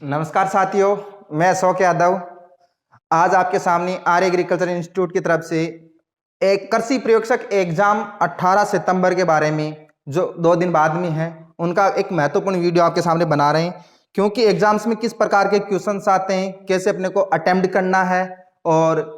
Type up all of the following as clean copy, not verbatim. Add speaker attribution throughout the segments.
Speaker 1: नमस्कार साथियों, मैं अशोक यादव आज आपके सामने आर्य एग्रीकल्चर इंस्टीट्यूट की तरफ से एक कृषि प्रयोगशक एग्जाम 18 सितंबर के बारे में जो 2 दिन बाद में है उनका एक महत्वपूर्ण वीडियो आपके सामने बना रहे हैं। क्योंकि एग्जाम्स में किस प्रकार के क्वेश्चंस आते हैं, कैसे अपने को अटेम्प्ट करना है और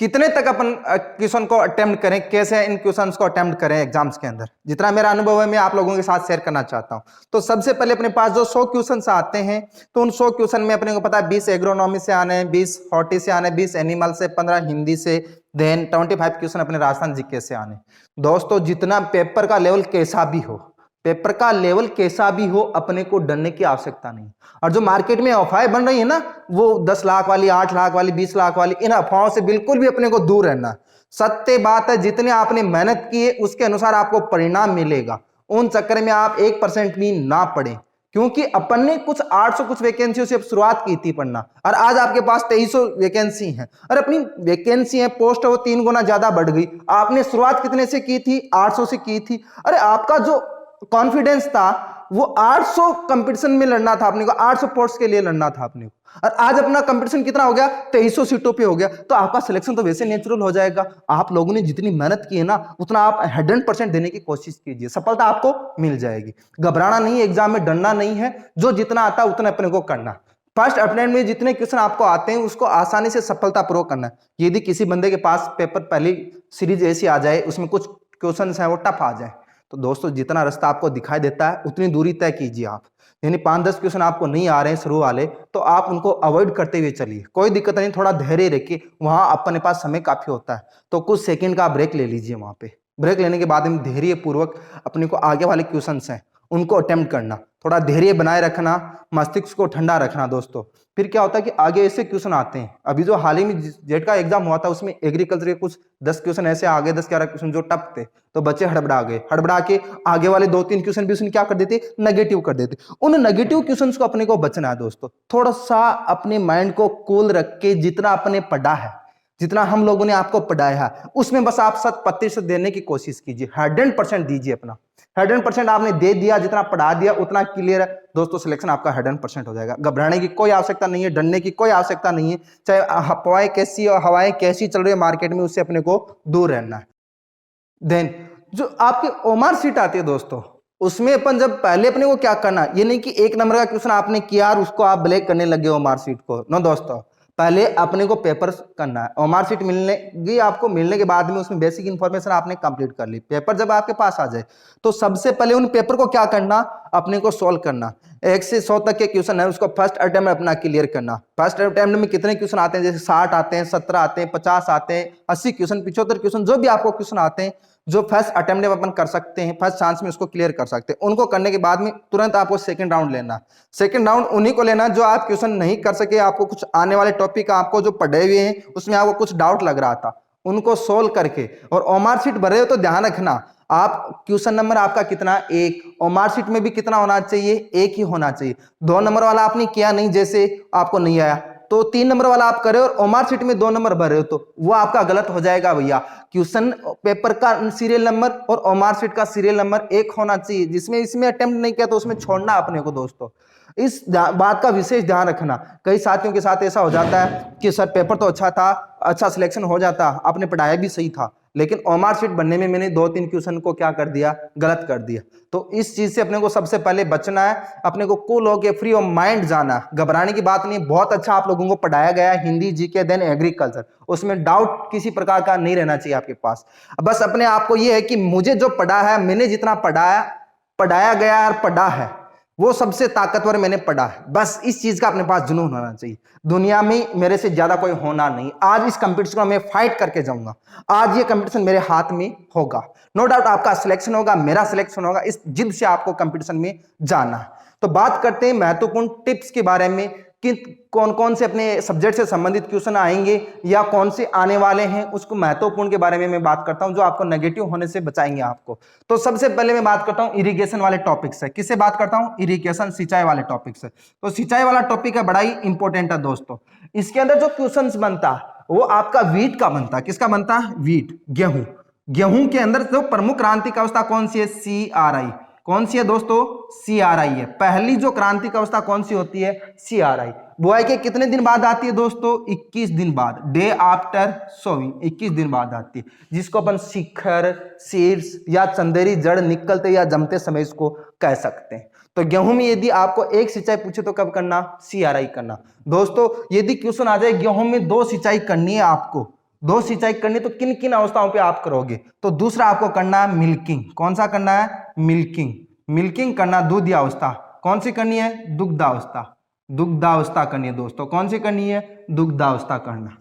Speaker 1: कितने तक अपन क्वेश्चन को अटेम्प्ट करें, कैसे इन क्वेश्चंस को अटेम्प्ट करें एग्जाम्स के अंदर, जितना मेरा अनुभव है मैं आप लोगों के साथ शेयर करना चाहता हूं। तो सबसे पहले अपने पास जो 100 क्वेश्चंस आते हैं तो उन 100 क्वेश्चन में अपने को पता है 20 एग्रोनॉमी से आने हैं, 20 हॉर्टी से आने, 20 एनिमल से, 15 हिंदी से, देन 25 क्वेश्चन अपने राजस्थान जीके से आने। दोस्तों जितना पेपर का लेवल कैसा भी हो, पेपर का लेवल कैसा भी हो, अपने को डरने की आवश्यकता नहीं। और जो मार्केट में अफवाहें बन रही है ना, वो 10 लाख वाली, 8 लाख वाली, 20 लाख वाली, इन अफवाहों से बिल्कुल भी अपने को दूर रहना। सत्य बात है, जितने आपने मेहनत की है उसके अनुसार आपको परिणाम मिलेगा। उन चक्कर में आप 1% भी ना पड़े, क्योंकि अपन ने कुछ 800 कुछ वैकेंसियों से शुरुआत की थी पढ़ना, और आज आपके पास 2300 वैकेंसी है, और अपनी वैकेंसी है, पोस्ट है, वो 3 गुना ज्यादा बढ़ गई। आपने शुरुआत कितने से की थी? 800 से की थी। अरे आपका जो कॉन्फिडेंस था वो 800 कंपटीशन में लड़ना था अपने को, 800 पोस्ट के लिए लड़ना था अपने को, और आज अपना कंपटीशन कितना हो गया? 2300 सीटों पे हो गया। तो आपका सिलेक्शन तो वैसे नेचुरल हो जाएगा। आप लोगों ने जितनी मेहनत की है ना, उतना आप 100% देने की कोशिश कीजिए, सफलता आपको मिल जाएगी। घबराना नहीं, एग्जाम में डरना नहीं है, जो जितना आता है उतना अपने को करना। फर्स्ट अटेम्प्ट में जितने क्वेश्चन आपको आते हैं उसको आसानी से सफलतापूर्वक करना है। यदि किसी बंदे के पास पेपर पहली सीरीज ऐसी आ जाए, उसमें कुछ क्वेश्चन है वो टफ आ जाए, तो दोस्तों जितना रास्ता आपको दिखाई देता है उतनी दूरी तय कीजिए आप। यानी 5-10 क्वेश्चन आपको नहीं आ रहे हैं शुरू वाले, तो आप उनको अवॉइड करते हुए चलिए, कोई दिक्कत नहीं, थोड़ा धैर्य रखिए, वहां अपने पास समय काफी होता है। तो कुछ सेकंड का ब्रेक ले लीजिए, वहां पे ब्रेक लेने के बाद में धैर्य पूर्वक अपने को आगे वाले क्वेश्चन हैं उनको अटेम्प्ट करना, थोड़ा धैर्य बनाए रखना, मस्तिष्क को ठंडा रखना। दोस्तों फिर क्या होता है कि आगे ऐसे क्वेश्चन आते हैं, अभी जो हाल ही में जेट का एग्जाम हुआ था उसमें एग्रीकल्चर के कुछ 10 क्वेश्चन ऐसे आ गए, 10-11 क्वेश्चन जो टफ थे, तो बच्चे हड़बड़ा गए, हड़बड़ा के आगे वाले 2-3 क्वेश्चन भी उसने क्या कर देते? नेगेटिव कर देते। उन नेगेटिव क्वेश्चंस को अपने को बचना है दोस्तों। थोड़ा सा अपने माइंड को कूल रख के जितना अपने पढ़ा है, जितना हम लोगों ने आपको पढ़ाया है, उसमें बस आप 100% देने की कोशिश कीजिए, 100% दीजिए अपना। 100% आपने दे दिया, जितना पढ़ा दिया उतना क्लियर है दोस्तों, सिलेक्शन आपका 100% हो जाएगा। घबराने की कोई आवश्यकता नहीं है, डरने की कोई आवश्यकता नहीं है। चाहे हवाएं कैसी चल रही है मार्केट में, उससे अपने को दूर रहना है। देन जो आपकी ओमार सीट आती है दोस्तों, उसमें अपन जब पहले अपने को क्या करना, ये नहीं कि 1 नंबर का क्वेश्चन आपने किया और उसको आप ब्लैक करने लगे ओमार सीट को। नो दोस्तों, पहले अपने को पेपर करना है। ओमार सीट मिलने आपको, मिलने के बाद में उसमें बेसिक इंफॉर्मेशन आपने कंप्लीट कर ली, पेपर जब आपके पास आ जाए तो सबसे पहले उन पेपर को क्या करना, अपने को सोल्व करना। 1 से 100 तक के क्वेश्चन है, उसको फर्स्ट अटेम्प्ट अपना क्लियर करना। फर्स्ट अटेम्प्ट में कितने क्वेश्चन आते हैं? जैसे 60 आते हैं, 17 आते हैं, 50 आते हैं, 80 क्वेश्चन, 75 क्वेश्चन, जो भी आपको क्वेश्चन आते हैं जो फर्स्ट अटेम्प्ट में अपन कर सकते हैं, फर्स्ट चांस में उसको क्लियर कर सकते हैं, उनको करने के बाद में तुरंत आपको सेकंड राउंड लेना। सेकंड राउंड उन्हीं को लेना जो आप क्वेश्चन नहीं कर सके, आपको कुछ आने वाले टॉपिक आपको जो पढ़े हुए हैं उसमें आपको कुछ डाउट लग रहा था, उनको सोल्व करके। और ओमार शीट भर रहे हो तो ध्यान रखना, आप क्वेश्चन नंबर आपका कितना? 1। ओमार शीट में भी कितना होना चाहिए? 1 ही होना चाहिए। 2 नंबर वाला आपने किया नहीं, जैसे आपको नहीं आया, तो 3 नंबर वाला आप करे और ओमार शीट में 2 नंबर भर रहे हो, तो वो आपका गलत हो जाएगा भैया। क्वेश्चन पेपर का सीरियल नंबर और ओमार शीट का सीरियल नंबर 1 होना चाहिए। जिसमें इसमें अटेम्प्ट नहीं किया तो उसमें छोड़ना अपने को। दोस्तों इस बात का विशेष ध्यान रखना। कई साथियों के साथ ऐसा हो जाता है कि सर पेपर तो अच्छा था, अच्छा सिलेक्शन हो जाता, आपने पढ़ाया भी सही था, लेकिन ओमार शीट बनने में मैंने 2-3 क्वेश्चन को क्या कर दिया? गलत कर दिया। तो इस चीज से अपने को सबसे पहले बचना है, अपने को कूल होकर फ्री ऑफ माइंड जाना। घबराने की बात नहीं, बहुत अच्छा आप लोगों को पढ़ाया गया है, हिंदी, जीके, देन एग्रीकल्चर, उसमें डाउट किसी प्रकार का नहीं रहना चाहिए आपके पास। बस अपने आप को यह है कि मुझे जो पढ़ा है, मैंने जितना पढ़ाया गया और पढ़ा है वो सबसे ताकतवर मैंने पढ़ा है। बस इस चीज का अपने पास जुनून होना चाहिए। दुनिया में मेरे से ज्यादा कोई होना नहीं। आज इस कंपटीशन को मैं फाइट करके जाऊंगा, आज ये कंपटीशन मेरे हाथ में होगा। नो डाउट आपका सिलेक्शन होगा, मेरा सिलेक्शन होगा। इस जिद से आपको कंपटीशन में जाना है। तो बात करते हैं महत्वपूर्ण टिप्स के बारे में कि कौन कौन से अपने सब्जेक्ट से संबंधित क्वेश्चन आएंगे या कौन से आने वाले हैं, उसको महत्वपूर्ण के बारे में मैं बात करता हूं जो आपको नेगेटिव होने से बचाएंगे आपको। तो सबसे पहले मैं बात करता हूं इरिगेशन वाले टॉपिक से। किससे बात करता हूं? इरिगेशन, सिंचाई वाले टॉपिक से। तो सिंचाई वाला टॉपिक है, बड़ा ही इंपॉर्टेंट है दोस्तों। इसके अंदर जो क्वेश्चन बनता है वो आपका वीट का बनता है। किसका बनता है? वीट, गेहूं। गेहूं के अंदर जो प्रमुख क्रांतिक अवस्था कौन सी है? CRI। कौन सी है दोस्तों? CRI है। पहली जो क्रांतिक अवस्था कौन सी होती है? CRI। बुआई के कितने दिन बाद आती है दोस्तों? 21 दिन बाद, डे आफ्टर सोइंग, 21 दिन बाद आती है, जिसको अपन शिखर, शीर्ष या चंदेरी जड़ निकलते या जमते समय इसको कह सकते हैं। तो गेहूं में यदि आपको एक सिंचाई पूछे तो कब करना? CRI करना। दोस्तों यदि क्वेश्चन आ जाए गेहूं में 2 सिंचाई करनी है आपको, 2 सिंचाई करनी, तो किन किन अवस्थाओं पे आप करोगे? तो दूसरा आपको करना है मिल्किंग। कौन सा करना है? मिल्किंग। मिल्किंग करना दूध अवस्था। कौन सी करनी है? दुग्धावस्था। दुग्धावस्था करनी है दोस्तों। कौन सी करनी है? दुग्धावस्था करना।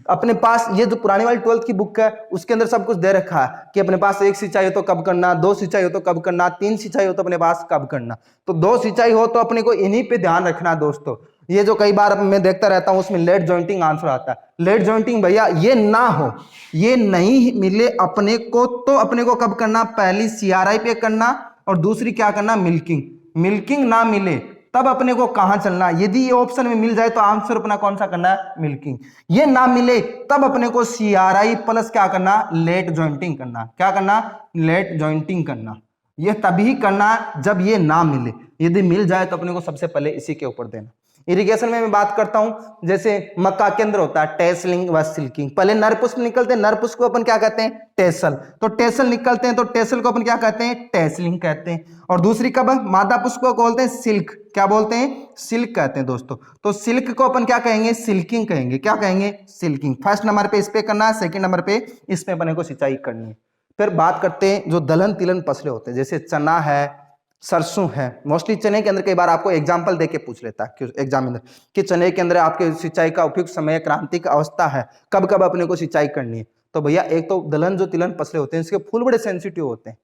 Speaker 1: अपने पास ये जो पुरानी वाली 12th की बुक है उसके अंदर सब कुछ दे रखा है कि अपने पास 1 सिंचाई हो तो कब करना, 2 सिंचाई हो तो कब करना, 3 सिंचाई हो तो अपने पास कब करना। तो 2 सिंचाई हो तो अपने को इन्हीं पे ध्यान रखना दोस्तों। ये जो कई बार मैं देखता रहता हूं उसमें लेट जॉइंटिंग आंसर आता है। लेट जॉइंटिंग भैया ये ना हो, ये नहीं मिले अपने को, तो अपने को कब करना? पहली CRI पे करना और दूसरी क्या करना? मिल्किंग। मिल्किंग ना मिले तब अपने को कहां चलना? यदि ये ऑप्शन में मिल जाए तो आंसर अपना कौन सा करना है? मिल्किंग। ये ना मिले तब अपने को CRI प्लस क्या करना? लेट जॉइंटिंग करना। क्या करना? लेट जॉइंटिंग करना। ये तभी करना जब ये ना मिले। यदि मिल जाए तो अपने को सबसे पहले इसी के ऊपर देना। इरिगेशन में मैं बात करता हूं, जैसे मक्का के अंदर होता है टेसलिंग व सिल्किंग। पहले नर पुष्प निकलते हैं, नर पुष्प को अपन क्या कहते हैं? टेसल। तो टेसल निकलते हैं तो टेसल को अपन क्या कहते हैं? टेसलिंग कहते हैं। और दूसरी कब? मादा पुष्प को बोलते हैं सिल्क। क्या बोलते हैं? सिल्क कहते हैं दोस्तों। तो सिल्क को अपन क्या कहेंगे? सिल्किंग कहेंगे। क्या कहेंगे? सिल्किंग। फर्स्ट नंबर पे इस पे करना है, सेकंड नंबर पे इसमें अपने को सिंचाई करनी है। फिर बात करते हैं जो दलहन तिलहन फसलें होते हैं, जैसे चना है, सरसों है। मोस्टली चने के अंदर कई बार आपको एग्जाम्पल देके पूछ लेता है एग्जामिनर कि चने के अंदर आपके सिंचाई का उपयुक्त समय, क्रांतिक अवस्था है, कब कब अपने को सिंचाई करनी है। तो भैया एक तो दलहन जो तिलहन फसलें होते हैं इसके फूल बड़े सेंसिटिव होते हैं,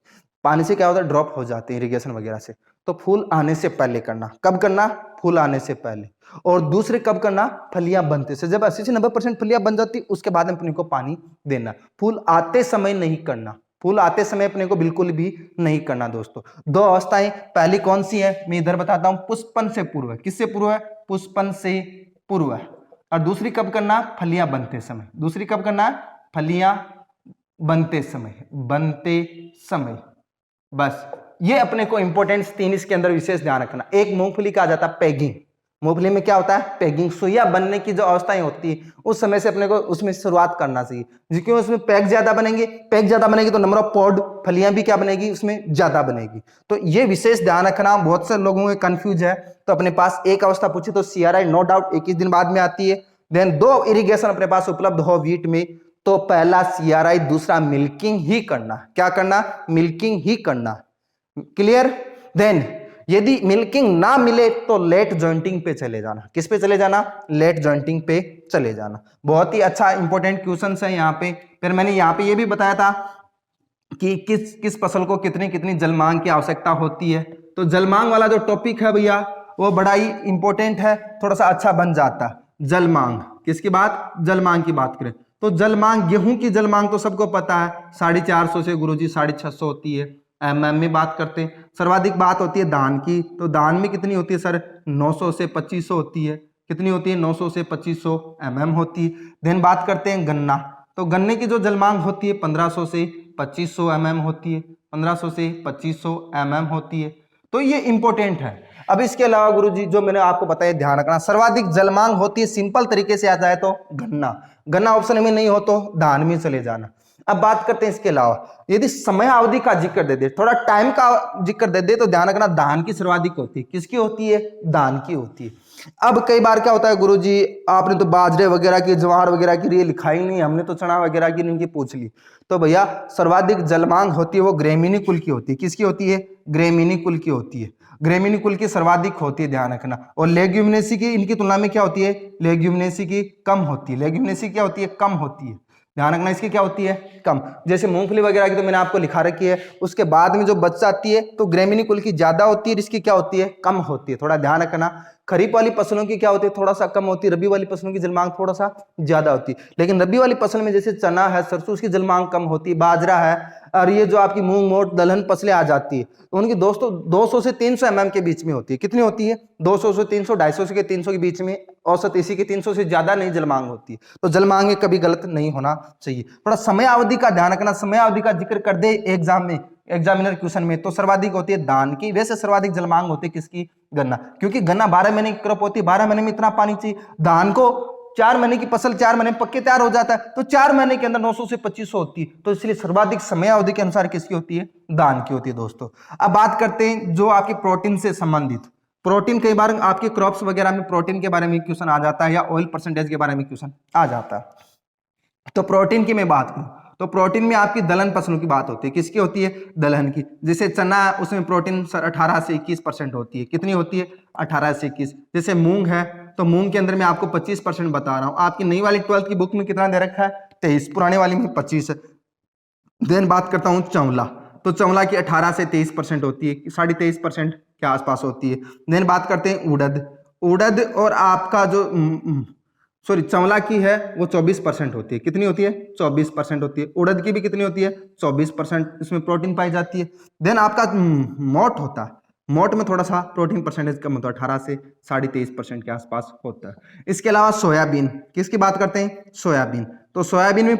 Speaker 1: पानी से क्या होता है? ड्रॉप हो जाते हैं इरिगेशन वगैरह से। तो फूल आने से पहले करना। कब करना? फूल आने से पहले। और दूसरे कब करना? फलियां बनते से, जब 80 से 90% फलियां बन जाती उसके बाद अपने को पानी देना। फूल आते समय नहीं करना। फूल आते समय अपने को बिल्कुल भी नहीं करना दोस्तों। 2 अवस्थाएं, पहली कौन सी है मैं इधर बताता हूं, पुष्पन से पूर्व। किससे पूर्व है? पुष्पन से पूर्व। और दूसरी कब करना? फलियां बनते समय। दूसरी कब करना? फलियां बनते समय। बनते समय। बस ये अपने को इंपॉर्टेंस 3 इसके अंदर विशेष ध्यान रखना। एक मूंगफली का आ जाता है पैगिंग। मूंगफली में क्या होता है? पैगिंग। सुइया बनने की जो अवस्थाएं होती है उस समय से अपने को उसमें शुरुआत करना चाहिए, क्यों? उसमें पैग ज्यादा बनेंगे। पैग ज्यादा बनेगी तो नंबर ऑफ पॉड, फलियां भी क्या बनेगी? उसमें ज्यादा बनेगी। तो ये विशेष ध्यान रखना। बहुत से लोगों में कंफ्यूज है, तो अपने पास एक अवस्था पूछी तो CRI नो डाउट 21 दिन बाद में आती है। देन 2 इरिगेशन अपने पास उपलब्ध हो वीट में, तो पहला CRI, दूसरा मिल्किंग ही करना। क्या करना? मिल्किंग ही करना। क्लियर? देन यदि मिल्किंग ना मिले तो लेट जॉइंटिंग पे चले जाना। किस पे चले जाना? लेट जॉइंटिंग पे चले जाना। बहुत ही अच्छा इंपॉर्टेंट क्वेश्चन है यहाँ पे। फिर मैंने यहाँ पे ये भी बताया था कि किस किस फसल को कितनी कितनी जलमांग की आवश्यकता होती है। तो जलमांग वाला जो टॉपिक है भैया वो बड़ा ही इंपॉर्टेंट है, थोड़ा सा अच्छा बन जाता है। जलमांग किसकी बात? जलमांग की बात करें तो जलमांग, गेहूं की जलमांग तो सबको पता है 450 से गुरुजी 650 होती है। MM में बात करते हैं। सर्वाधिक बात होती है धान की, तो धान में कितनी होती है सर? 900 से 2500 होती है। कितनी होती है? 900 से 2500 MM होती है। देन बात करते हैं गन्ना, तो गन्ने की जो जलमांग होती है 1500 से 2500 MM होती है। 1500 से 2500 MM होती है। तो ये इंपॉर्टेंट है। अब इसके अलावा गुरुजी जो मैंने आपको बताया ध्यान रखना, सर्वाधिक जलमांग होती है, सिंपल तरीके से आ जाए तो गन्ना। गन्ना ऑप्शन में नहीं हो तो धान में चले जाना। अब बात करते हैं इसके अलावा, यदि समय अवधि का जिक्र दे दे, थोड़ा टाइम का जिक्र दे दे, तो ध्यान रखना धान की सर्वाधिक होती है। किसकी होती है? धान की होती है। अब कई बार क्या होता है गुरुजी, आपने तो बाजरे वगैरह की, ज्वार वगैरह की ये लिखा ही नहीं, हमने तो चना वगैरह की इनकी पूछ ली। तो भैया सर्वाधिक जलमांग होती है वो ग्रेमिनी कुल की होती है। किसकी होती है? ग्रेमिनी कुल की होती है। ग्रेमिनी कुल की सर्वाधिक होती है, ध्यान रखना। और लेग्यूमिनेसी की इनकी तुलना में क्या होती है? लेग्यूमिनेसी की कम होती है। लेग्यूमिनेसी क्या होती है? कम होती है। ध्यान रखना इसकी क्या होती है? कम। जैसे मूंगफली वगैरह की तो मैंने आपको लिखा रखी है, उसके बाद में जो बच जाती है तो ग्रेमिनी कुल की ज्यादा होती है, इसकी क्या होती है? कम होती है। थोड़ा ध्यान रखना। खरीफ वाली फसलों की क्या होती है? थोड़ा सा कम होती है। रबी वाली फसलों की जलमांग थोड़ा सा ज्यादा होती है। लेकिन रबी वाली फसल में जैसे चना है, सरसों, उसकी जलमांग कम होती है। बाजरा है, और ये जो आपकी मूंग मोट दलहन फसलें आ जाती है उनकी दोस्तों 200 से 300 mm के बीच में होती है। कितनी होती है? 200 से 300, 250 से 300 के बीच में औसत, इसी के 300 से ज्यादा नहीं जलमांग होती है। तो जलमांग में कभी गलत नहीं होना चाहिए। थोड़ा समय अवधि का ध्यान रखना। समय अवधि का जिक्र कर दे एग्जाम में, एग्जामिनर क्वेश्चन में, तो सर्वाधिक होती है धान की। वैसे सर्वाधिक जल मांग होती है किसकी? गन्ना, क्योंकि गन्ना 12 महीने की क्रॉप होती है, 12 महीने में इतना पानी चाहिए। धान को 4 महीने की फसल 4 महीने में पक्के तैयार हो जाता है, तो 4 महीने के अंदर 900 से 2500 होती है, तो इसलिए सर्वाधिक समय अवधि के अनुसार किसकी होती है? धान की होती है दोस्तों। अब बात करते हैं जो आपकी प्रोटीन से संबंधित, प्रोटीन कई बार आपके क्रॉप्स वगैरह में प्रोटीन के बारे में क्वेश्चन आ जाता है, या ऑयल परसेंटेज के बारे में क्वेश्चन आ जाता है। तो प्रोटीन की मैं बात करूं तो प्रोटीन में आपकी दलहन फसलों की बात होती है। किसकी होती है? दलहन की। जैसे चना, उसमें प्रोटीन 18 से 21% होती है। कितनी होती है? 18 से 21। जैसे मूंग है, तो मूंग के अंदर मैं आपको 25% बता रहा हूं। आपकी नई वाली 12th की बुक में कितना दे रखा है? 23। पुराने वाली में 25 है। देन बात करता हूं चंवला, तो चंवला की 18 से 23% होती है, 23.5% के आसपास होती है। देन बात करते हैं उड़द, उड़द और आपका जो सॉरी चंवला की है वो 24% होती है। कितनी होती है? 24% होती है। उड़द की भी कितनी होती है? 24%, इसमें प्रोटीन पाई जाती है। देन आपका मोट होता है, मोट में थोड़ा सा प्रोटीन परसेंटेज कम होता है, 18 से 23.5% के आसपास होता है। इसके अलावा सोयाबीन, किसकी बात करते हैं? सोयाबीन। तो सोयाबीन में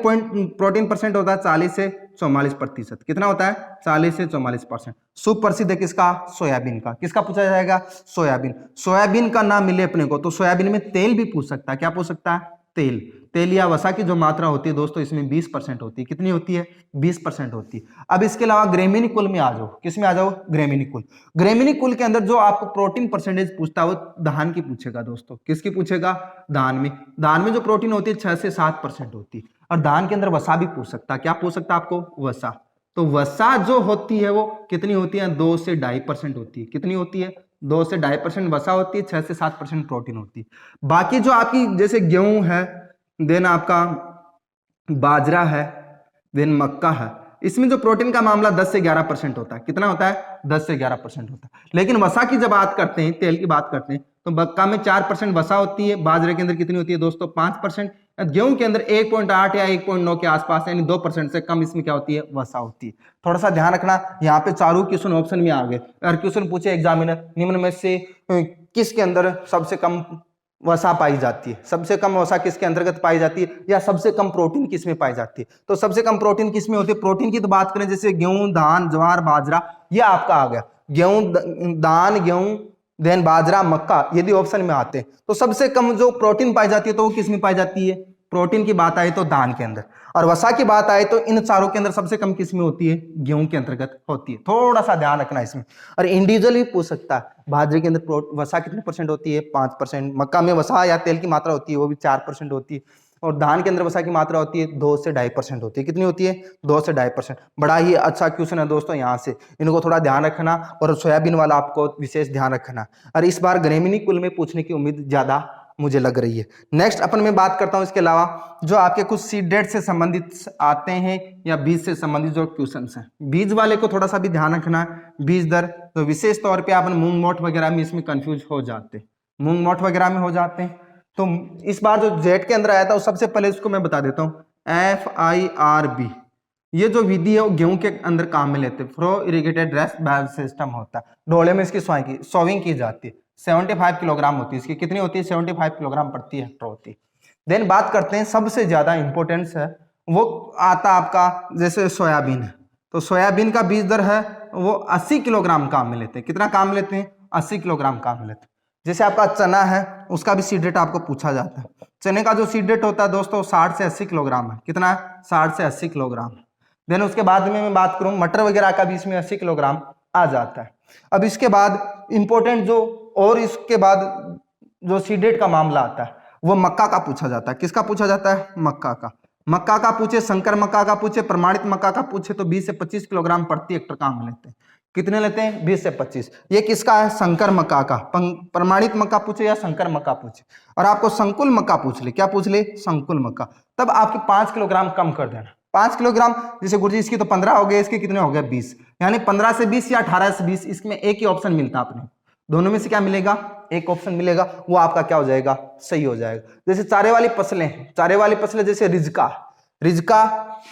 Speaker 1: प्रोटीन परसेंट होता है 40 से 44%। कितना होता है? 40 से 44%। सुप्रसिद्ध है किसका? सोयाबीन का। किसका पूछा जाएगा? सोयाबीन। सोयाबीन का नाम मिले अपने को तो सोयाबीन में तेल भी पूछ सकता है। क्या पूछ सकता है? तेल। तेल या वसा की जो मात्रा होती है दोस्तों, इसमें 20% होती है। कितनी होती है? 20% होती है। अब इसके अलावा ग्रेमिनी कुल में आ जाओ। किस में आ जाओ? ग्रेमिनी कुल। ग्रेमिनी कुल के अंदर जो आपको प्रोटीन परसेंटेज पूछता है वो धान की पूछेगा दोस्तों। किसकी पूछेगा? धान में। धान में जो प्रोटीन होती है 6 से 7% होती है। और धान के अंदर वसा भी पूछ सकता है। क्या पूछ सकता है आपको? वसा। तो वसा जो होती है वो कितनी होती है? 2 से 2.5% होती है। कितनी होती है? 2 से 2.5% वसा होती है, 6 से 7% प्रोटीन होती है। बाकी जो आपकी जैसे गेहूं है, देन आपका बाजरा है, देन मक्का है, इसमें जो प्रोटीन का मामला 10 से 11% होता है। कितना होता है? 10 से 11% होता है। लेकिन वसा की जब बात करते हैं, तेल की बात करते हैं, तो मक्का में 4% वसा होती है। बाजरे के अंदर कितनी होती है दोस्तों? 5%। गेहूं के अंदर 1.8 या 1.9 के आसपास, यानी 2% से कम इसमें क्या होती है? वसा होती है। थोड़ा सा ध्यान रखना, यहाँ पे चारों क्वेश्चन ऑप्शन में आ गए। अगर क्वेश्चन पूछे एग्जामिनर निम्न में से किसके अंदर सबसे कम वसा पाई जाती है, सबसे कम वसा किसके अंतर्गत पाई जाती है, या सबसे कम प्रोटीन किसमें पाई जाती है, तो सबसे कम प्रोटीन किसमें होती है? प्रोटीन की तो बात करें जैसे गेहूं, धान, ज्वार, बाजरा, ये आपका आ गया। गेहूं, धान, गेहूं, देन बाजरा, मक्का, यदि ऑप्शन में आते हैं तो सबसे कम जो प्रोटीन पाई जाती है तो वो किसमें पाई जाती है? प्रोटीन की बात आए तो धान के अंदर, और वसा की बात आए तो इन चारों के अंदर सबसे कम किसमें होती है? गेहूं के अंतर्गत होती है। थोड़ा सा ध्यान रखना इसमें। और इंडिविजुअल भी पूछ सकता है, बाजरे के अंदर वसा कितने परसेंट होती है? 5%। मक्का में वसा या तेल की मात्रा होती है वो भी 4% होती है। और धान के अंदर वसा की मात्रा होती है 2 से 2.5% होती है। कितनी होती है? 2 से 2.5%। बड़ा ही अच्छा क्वेश्चन है दोस्तों, यहाँ से इनको थोड़ा ध्यान रखना, और सोयाबीन वाला आपको विशेष ध्यान रखना। और इस बार ग्रेमिनी कुल में पूछने की उम्मीद ज्यादा मुझे लग रही है। नेक्स्ट अपन में बात करता हूं इसके अलावा जो आपके कुछ सीड डेट से संबंधित आते हैं या बीज से संबंधित जो क्वेश्चंस हैं, बीज वाले को थोड़ा सा भी ध्यान रखना। बीज दर तो विशेष तौर पे अपन मूंग मोठ वगैरह में इसमें कंफ्यूज हो जाते हैं, मूंग मोठ वगैरह में हो जाते हैं। तो इस बार जो जेट के अंदर आया था, सबसे पहले इसको मैं बता देता हूँ, FIRB। ये जो विधि है वो गेहूं के अंदर काम में लेते हैं। फ्रो इरिगेटेड रेस्ट बैल सिस्टम होता है। डोले में इसकी सोइंग की जाती है। 75 किलोग्राम होती है। इसकी कितनी होती है? 75 किलोग्राम प्रति हेक्टर होती है। देन बात करते हैं सबसे ज्यादा इंपॉर्टेंस है वो आता आपका जैसे सोयाबीन है, तो सोयाबीन का बीज दर है वो 80 किलोग्राम काम में लेते हैं। कितना काम लेते हैं? 80 किलोग्राम काम में लेते हैं। जैसे आपका चना है, उसका भी सीड रेट आपको पूछा जाता है। चने का जो सीड रेट होता है दोस्तों 60 से 80 किलोग्राम है। कितना? 60 से 80 किलोग्राम। देन उसके बाद में मैं बात करूं मटर वगैरह का भी इसमें 80 किलोग्राम आ जाता है। अब इसके बाद इंपॉर्टेंट जो और इसके बाद जो सीड रेट का मामला आता है वो मक्का का पूछा जाता है। किसका पूछा जाता है? मक्का का। मक्का का पूछे, संकर मक्का का पूछे, प्रमाणित मक्का का पूछे तो 20 से 25 किलोग्राम प्रति हेक्टर काम लेते हैं। कितने लेते हैं? 20 से 25। ये किसका है? संकर मक्का का। प्रमाणित मक्का पूछे या संकर मक्का पूछे, और आपको संकुल मक्का पूछ ले, क्या पूछ ले? संकुल मक्का, तब आपके 5 किलोग्राम कम कर देना। 5 किलोग्राम, जैसे गुरुजी इसकी तो 15 हो गए, इसके कितने हो गए? 20। यानी 15 से 20 या 18 से 20, इसमें एक ही ऑप्शन मिलता है अपने, दोनों में से क्या मिलेगा? एक ऑप्शन मिलेगा, वो आपका क्या हो जाएगा? सही हो जाएगा। जैसे चारे वाली फसलें हैं, चारे वाली फसलें जैसे रिजका, रिजका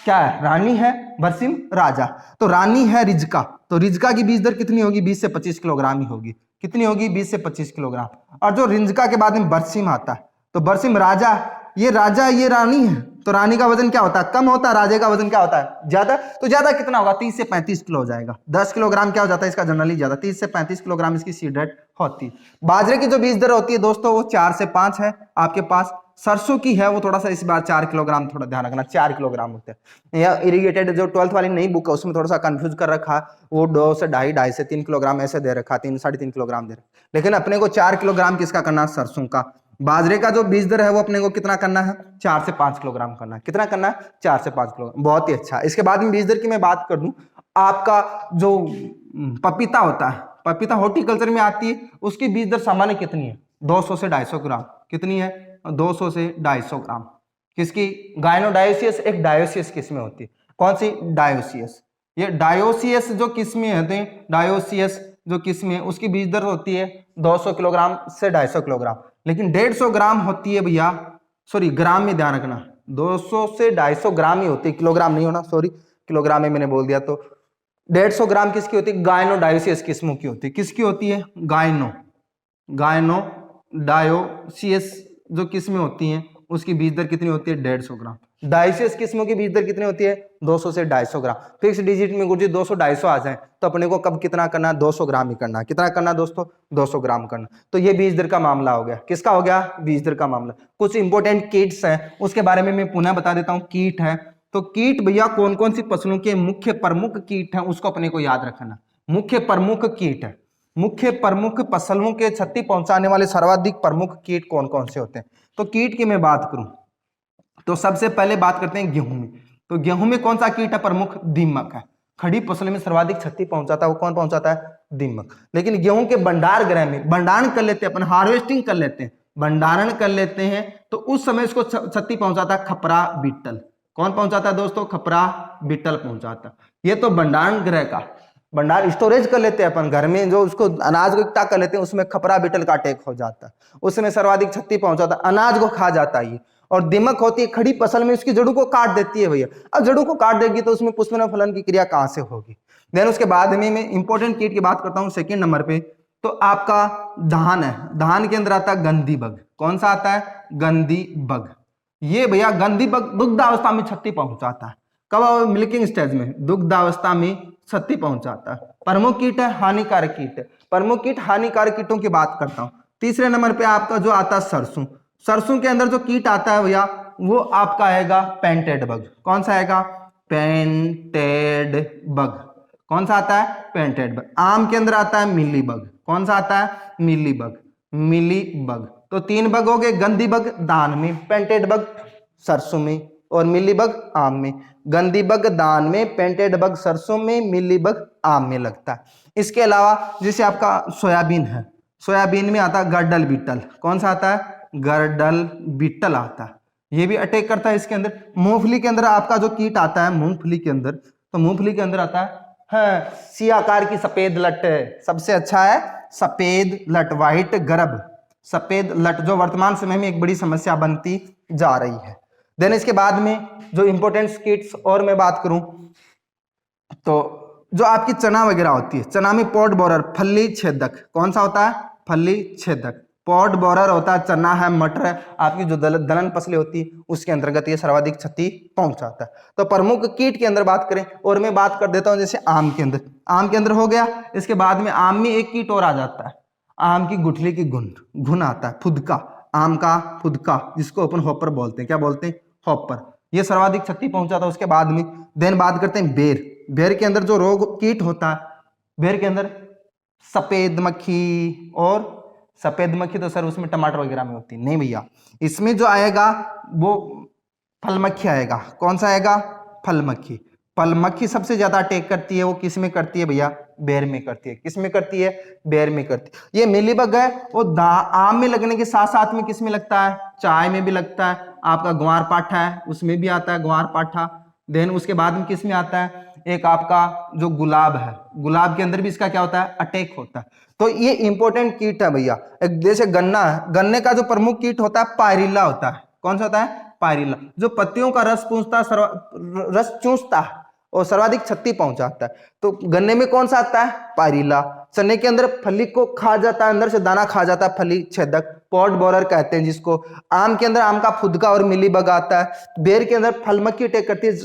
Speaker 1: क्या है? रानी है, बरसिम राजा, तो रानी है रिजका, तो रिजका की बीज दर कितनी होगी? 20 से 25 किलोग्राम ही होगी। कितनी होगी? 20 से 25 किलोग्राम। और जो रिंजका के बाद में बरसिम आता है, तो बरसिम राजा ये राजा ये रानी है, तो रानी का वजन क्या होता है, कम होता है, राजे का वजन क्या होता है, ज्यादा। तो ज्यादा कितना होगा, 30 से 35 किलो हो जाएगा। 10 किलोग्राम क्या हो जाता है इसका जनरली ज्यादा, 30 से 35 किलोग्राम इसकी सीड रेट होती है। बाजरे की जो बीज दर होती है दोस्तों वो 4 से 5 है आपके पास। सरसों की है वो थोड़ा सा इस बार 4 किलोग्राम, थोड़ा ध्यान रखना 4 किलोग्राम होते हैं। या इरीगेटेड जो 12th वाली नई बुक है उसमें थोड़ा सा कंफ्यूज कर रखा, वो 2 से 2.5, 2.5 से 3 किलोग्राम ऐसे दे रखा, 3 साढ़े 3 किलोग्राम दे रखा, लेकिन अपने को 4 किलोग्राम किसका करना, सरसों का। बाजरे का जो बीज दर है वो अपने को कितना करना है, 4 से 5 किलोग्राम करना है। कितना करना है, 4 से 5 किलोग्राम, बहुत ही अच्छा। इसके बाद में बीज दर की मैं बात कर दूं, आपका जो पपीता होता है, पपीता हॉर्टिकल्चर में आती है, उसकी बीज दर सामान्य कितनी है, 200 से 250 ग्राम। कितनी है, 200 से 250 ग्राम। किसकी, गायनोडायोसियस एक डायोसियस किस्में होती है। कौन सी, डायोसियस। ये डायोसियस जो किस्में हैं, डायोसियस जो किस्में, उसकी बीज दर होती है 200 किलोग्राम से 250 किलोग्राम। लेकिन 150 ग्राम होती है भैया, सॉरी ग्राम में ध्यान रखना, 200 से 250 ग्राम ही होती है, किलोग्राम नहीं होना, सॉरी किलोग्राम में मैंने बोल दिया। तो 150 ग्राम किसकी होती है, गायनोडायोसियस किस्मों की होती है। किसकी होती है, गायनोडायोसियस जो किस्में होती हैं उसकी बीज दर कितनी होती है, 150 ग्राम। डायोसियस किस्मों की बीज दर कितनी होती है, 200 से 250 ग्राम। फिक्स डिजिट में गुरुजी 200 250 आ जाए तो अपने को कब कितना करना है, 200 ग्राम ही करना है। कितना करना है दोस्तों, 200 ग्राम करना। तो ये बीज दर का मामला हो गया। किसका हो गया, बीज दर का मामला। कुछ इंपॉर्टेंट कीट्स हैं उसके बारे में मैं पुनः बता देता हूँ। कीट है तो कीट भैया कौन कौन सी फसलों के मुख्य प्रमुख कीट हैं उसको अपने को याद रखना। मुख्य प्रमुख कीट है, मुख्य प्रमुख फसलों के क्षति पहुंचाने वाले सर्वाधिक प्रमुख कीट कौन कौन से होते हैं। तो कीट की मैं बात करूं तो सबसे पहले बात करते हैं गेहूं में। तो गेहूं में कौन सा कीट है प्रमुख, दीमक है। खड़ी फसल में सर्वाधिक क्षति पहुंचाता है वो कौन पहुंचाता है, दीमक। लेकिन गेहूं के भंडार गृह में भंडारण कर लेते हैं अपन, हार्वेस्टिंग कर लेते हैं, भंडारण कर लेते हैं, तो उस समय इसको क्षति पहुंचाता है खपरा बीटल। कौन पहुंचाता है दोस्तों, खपरा बीटल पहुंचाता है। ये तो भंडारण गृह का, भंडार स्टोरेज कर लेते हैं अपन घर में, जो उसको अनाज को इकट्ठा कर लेते हैं, उसमें खपरा बीटल का अटैक हो जाता है, उसमें सर्वाधिक क्षति पहुंचाता है, अनाज को खा जाता है। और दीमक होती है खड़ी फसल में, उसकी जड़ों को काट देती है भैया। अब जड़ों को काट देगी तो उसमें पुष्पन फलन की क्रिया कहां से होगी। देन उसके बाद में मैं इंपॉर्टेंट कीट की बात करता हूं सेकंड नंबर पे। तो आपका धान है, धान के अंदर आता है गंदी बग। कौन सा आता है, गंदी बग। ये भैया गंदी बग दुग्धावस्था में क्षति पहुंचाता है। कब, मिल्किंग स्टेज में, दुग्धावस्था में क्षति पहुंचाता है। प्रमुख कीट है, हानिकारक कीट है। प्रमुख कीट, हानिकारक कीटों की बात करता हूं। तीसरे नंबर पे आपका जो आता है सरसों। सरसों के अंदर जो कीट आता है भैया वो आपका आएगा पेंटेड बग। कौन सा आएगा, पेंटेड बग। कौन सा आता है, पेंटेड बग। आम के अंदर आता है मिली बग। कौन सा आता है, मिली बग, मिली बग। तो 3 बग हो गए, गंदी बग धान में, पेंटेड बग सरसों में, और मिली बग आम में। गंदी बग धान में, पेंटेड बग सरसों में, मिली बग आम में लगता है। इसके अलावा जैसे आपका सोयाबीन है, सोयाबीन में आता है गर्डल बीटल। कौन सा आता है, गर्डल बीटल आता है, ये भी अटैक करता है इसके अंदर। मूंगफली के अंदर आपका जो कीट आता है, मूंगफली के अंदर, तो मूंगफली के अंदर आता है सी आकार की सफेद लट। सबसे अच्छा है सफेद लट, व्हाइट गर्भ, सफेद लट, जो वर्तमान समय में एक बड़ी समस्या बनती जा रही है। देन इसके बाद में जो इंपॉर्टेंट कीट्स और मैं बात करूं तो जो आपकी चना वगैरह होती है, चना में पॉड बोरर, फली छेदक। कौन सा होता है, फली छेदक। पॉड बोरर होता है, चना है, मटर है, आपकी जो दलहन फसलें होती है उसके अंतर्गत ये सर्वाधिक क्षति पहुंचाता है। तो प्रमुख कीट के अंदर बात करें, और मैं बात कर देता हूं जैसे आम के अंदर, आम के अंदर हो गया। इसके बाद में आम में एक कीट और आ जाता है, आम की गुठली की घुन आता है, फुदका, आम का फुदका, जिसको अपन हॉपर बोलते हैं। क्या बोलते हैं, हॉपर। ये सर्वाधिक क्षति पहुंचाता है। उसके बाद में देन बात करते हैं बेर। बेर के अंदर जो रोग कीट होता है, बेर के अंदर सफेद मक्खी, और सफेद मक्खी तो सर उसमें टमाटर वगैरह में होती है, नहीं भैया, इसमें जो आएगा वो फल मक्खी आएगा। कौन सा आएगा, फल मक्खी। फल मक्खी सबसे ज्यादा अटैक करती है, वो किस में करती है भैया, बेर में करती है। किस में करती है, बेर में करती है। ये मिलीबग है, वो आम में लगने के साथ साथ में किस में लगता है, चाय में भी लगता है। आपका ग्वार पाठा है उसमें भी आता है, ग्वार पाठा। देन उसके बाद में किस में आता है, एक आपका जो गुलाब है, गुलाब के अंदर भी इसका क्या होता है, अटैक होता है। तो ये इंपॉर्टेंट कीट है भैया। एक जैसे गन्ना है, गन्ने का जो प्रमुख कीट होता है पायरिल्ला होता है। कौन सा होता है, पायरिल्ला, जो पत्तियों का रस पूंछता, रस चूसता है और सर्वाधिक क्षति पहुंचाता है। तो गन्ने में कौन सा आता है, पायरिल्ला। चने के अंदर फली को खा जाता है, अंदर से दाना खा जाता है, फली छेदक, पॉट बोरर कहते हैं जिसको। आम के अंदर आम का फुदका और मिलीबग आता है। बेर के अंदर फल मक्खी अटैक करती है,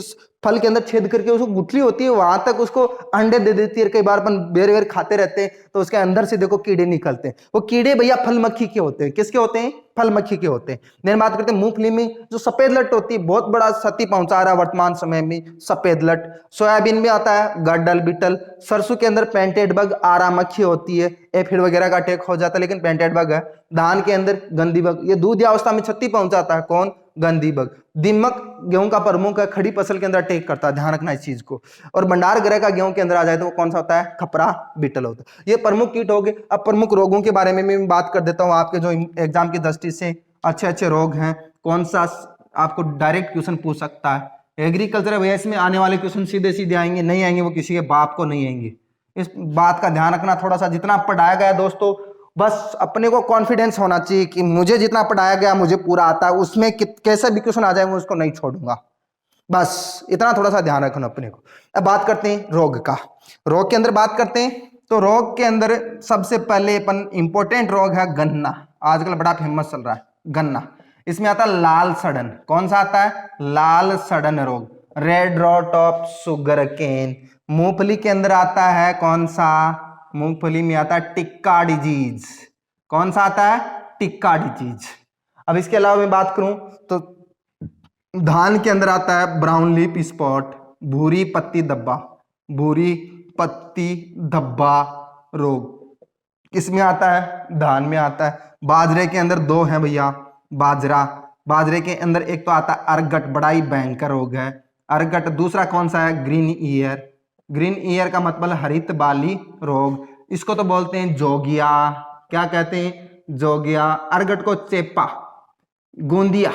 Speaker 1: फल के अंदर छेद करके उसको गुठली होती है वहां तक उसको अंडे दे देती है। कई बार अपन बेर वेर खाते रहते हैं तो उसके अंदर से देखो कीड़े निकलते हैं, वो कीड़े भैया फल मक्खी के होते हैं। किसके होते हैं? फल मक्खी के होते हैं। देन बात करते हैं मूंगफली में जो सफेद लट होती है, बहुत बड़ा क्षति पहुंचा रहा है वर्तमान समय में सफेद लट। सोयाबीन में आता है गड्डल बिटल। सरसों के अंदर पेंटेड बग आरा मक्खी होती है, एफिड वगैरह का अटैक हो जाता है लेकिन पेंटेड बग है। धान के अंदर गंदी बग, ये दूध अवस्था में क्षति पहुंचाता है। कौन? गंदी बग। दीमक गेहूं का प्रमुख है, खड़ी फसल के अंदर अटैक करता है, ध्यान रखना इस चीज को। और भंडार गृह का गेहूं के अंदर आ जाए तो वो कौन सा होता है? खपरा बिटल होता है। ये प्रमुख कीट हो गए। अब प्रमुख रोगों के बारे में मैं बात कर देता हूं, आपके जो एग्जाम की दृष्टि से अच्छे अच्छे रोग हैं। कौन सा आपको डायरेक्ट क्वेश्चन पूछ सकता है? एग्रीकल्चर भैया इसमें आने वाले क्वेश्चन सीधे सीधे आएंगे, नहीं आएंगे वो किसी के बाप को नहीं आएंगे। इस बात का ध्यान रखना थोड़ा सा। जितना पढ़ाया गया दोस्तों, बस अपने को कॉन्फिडेंस होना चाहिए कि मुझे जितना पढ़ाया गया मुझे पूरा आता है, उसमें कैसे भी क्वेश्चन आ जाए मैं उसको नहीं छोड़ूंगा। बस इतना थोड़ा सा ध्यान रखना अपने को। अब बात करते हैं रोग का। रोग के अंदर बात करते हैं तो रोग के अंदर सबसे पहले अपन इंपॉर्टेंट रोग है गन्ना। आजकल बड़ा फेमस चल रहा है गन्ना। इसमें आता है लाल सड़न। कौन सा आता है? लाल सड़न रोग, red rot of sugarcane. मूंगफली के अंदर आता है कौन सा? मूंगफली में आता है टिक्का डिजीज। कौन सा आता है? टिक्का डिजीज। अब इसके अलावा मैं बात करूं तो धान के अंदर आता है ब्राउन लीफ स्पॉट, भूरी पत्ती धब्बा। भूरी पत्ती धब्बा रोग किसमें आता है? धान में आता है। बाजरे के अंदर दो हैं भैया, बाजरा। बाजरे के अंदर एक तो आता है अरगट, बड़ा ही भयंकर रोग है अरगट। दूसरा कौन सा है? Green ear. ग्रीन ईयर का मतलब हरित बाली रोग। इसको तो बोलते हैं जोगिया। क्या कहते हैं? जोगिया। अरगट को चेपा, गोंदिया।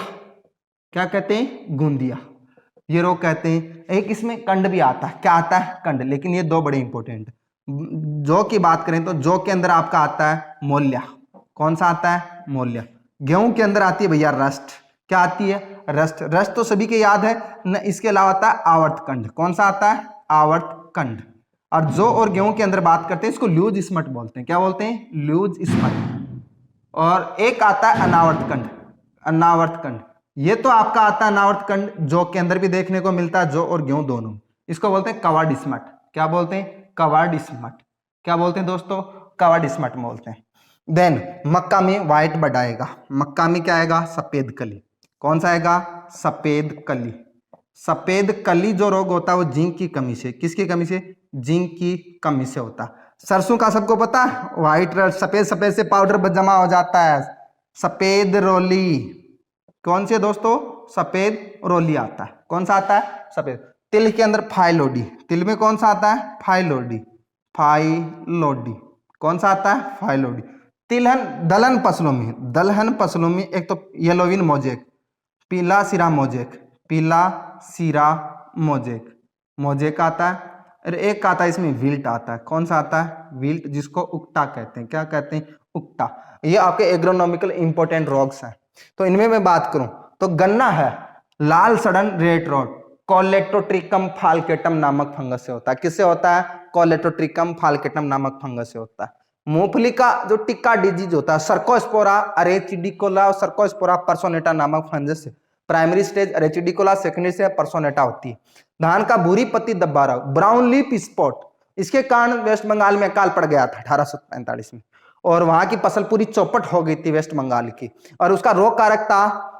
Speaker 1: क्या कहते हैं? गोंदिया। ये रोग कहते हैं। एक इसमें कंड भी आता है। क्या आता है? कंड। लेकिन ये दो बड़े इंपॉर्टेंट। जौ की बात करें तो जौ के अंदर आपका आता है मोल्या। कौन सा आता है? मोल्या। गेहूं के अंदर आती है भैया रस्ट। क्या आती है? रस्ट। रस्ट तो सभी के याद है न। इसके अलावा आता है आवर्त कंड। कौन सा आता है? आवर्त कंड। और जौ और गेहूं के अंदर बात करते हैं इसको ल्यूज स्मट बोलते हैं। क्या बोलते हैं? ल्यूज स्मट। और एक आता है अनावर्त कंड। अनावर्त कंड ये तो आपका आता है अनावर्त कंड, जौ के अंदर भी देखने को मिलता है, जौ और गेहूं दोनों। इसको बोलते हैं कवर्ड स्मट। क्या बोलते हैं? Covered smut. क्या बोलते हैं दोस्तों? कवर्ड स्मट बोलते हैं। देन मक्का में व्हाइट बड आएगा। मक्का में क्या आएगा? सफेद कली। कौन सा आएगा? सफेद कली। सफेद कली जो रोग होता है वो जिंक की कमी से। किसकी कमी से? जिंक की कमी से होता है। सरसों का सबको पता है, व्हाइट सफेद सफेद से पाउडर जमा हो जाता है, सफेद रोली। कौन से दोस्तों? सफेद रोली आता है। कौन सा आता है? सफेद। तिल के अंदर फाइलोडी। तिल में कौन सा आता है? फाइलोडी। फाइलोडी। कौन सा आता है? फाइलोडी। तिलहन दलहन फसलों में, दलहन फसलों में एक तो येलोविन मोजेक, पीला सिरा मोजेक, पीला सिरा मोजेक, मोजेक आता है। और एक आता है इसमें विल्ट आता है। कौन सा आता है? विल्ट, जिसको उक्टा कहते हैं। क्या कहते हैं? उक्टा। ये आपके एग्रोनॉमिकल इंपॉर्टेंट रोग्स हैं। तो इनमें मैं बात करूं तो गन्ना है लाल सड़न रेड रॉट, कोलेटोट्रिकम फाल्केटम नामक फंगस से होता है। किससे होता है? कोलेटोट्रिकम फाल्केटम नामक फंगस से होता है। मूंगफली का जो टिक्का डिजीज होता है सर्कोस्पोरा अरेचिडिकोला और सर्कोस्पोरा पर्सोनेटा नामक फंगस से। प्राइमरी स्टेज अरेचिडिकोला, सेकेंडरी से पर्सोनेटा होती है। धान का भूरी पत्ती धब्बा रोग, ब्राउन लीफ स्पॉट, इसके कारण वेस्ट बंगाल में अकाल पड़ गया था 1845 में और वहां की फसल पूरी चौपट हो गई थी वेस्ट बंगाल की। और उसका रोग कारक था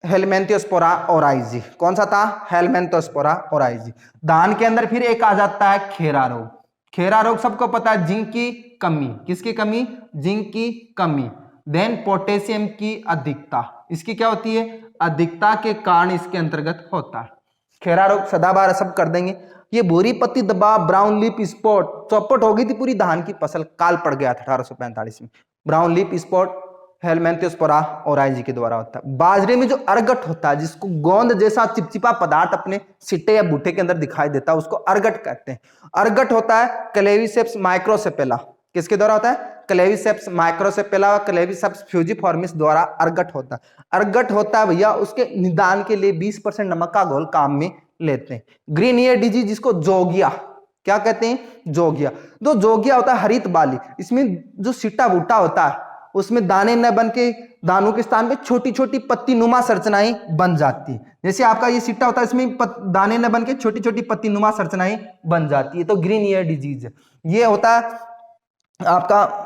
Speaker 1: हेलमेंथियोस्पोरा ओराइजी। कौन सा था? हेलमेंथियोस्पोरा ओराइजी। धान के अंदर फिर एक आ जाता है खेरा रोग। खेरा रोग सबको पता है, जिंक की कमी। किसकी कमी? जिंक की कमी। देन पोटेशियम की अधिकता। इसकी क्या होती है? अधिकता के कारण इसके अंतर्गत होता है। खेरा रोग सदाबहार सब कर देंगे। ये भूरी पत्ती धब्बा, ब्राउन लीफ स्पॉट, चौपट हो गई थी पूरी धान की फसल, काल पड़ गया था 1845 में। ब्राउन लीफ स्पॉट हेलमेंथियोस्पोरा ओराइजी के द्वारा होता है। बाजरे में जो अर्गट होता है, जिसको गोंद जैसा चिपचिपा पदार्थ अपने सिट्टे या बूटे के अंदर दिखाई देता है, उसको अर्गट कहते हैं। अर्गट होता है क्लेविसेप्स माइक्रोसेपेला। किसके द्वारा होता है? क्लेविसेप्स माइक्रोसेपेला और क्लेविसेप्स फ्यूजिफॉर्मिस द्वारा अर्गट होता है। अर्गट होता है भैया, उसके निदान के लिए 20% नमक का घोल काम में लेते हैं। ग्रीन ईयर डिजीज, जिसको जोगिया क्या कहते हैं? जोगिया। जो जोगिया होता है हरित बाली, इसमें जो सिट्टा बूटा होता है उसमें दाने न बन के दानों के स्थान पे छोटी छोटी पत्ती नुमा संरचनाएं बन जाती है। जैसे आपका ये सिट्टा होता है, इसमें दाने न बन के छोटी छोटी पत्ती नुमा संरचनाएं बन जाती है, तो ग्रीन ईयर डिजीज ये होता है आपका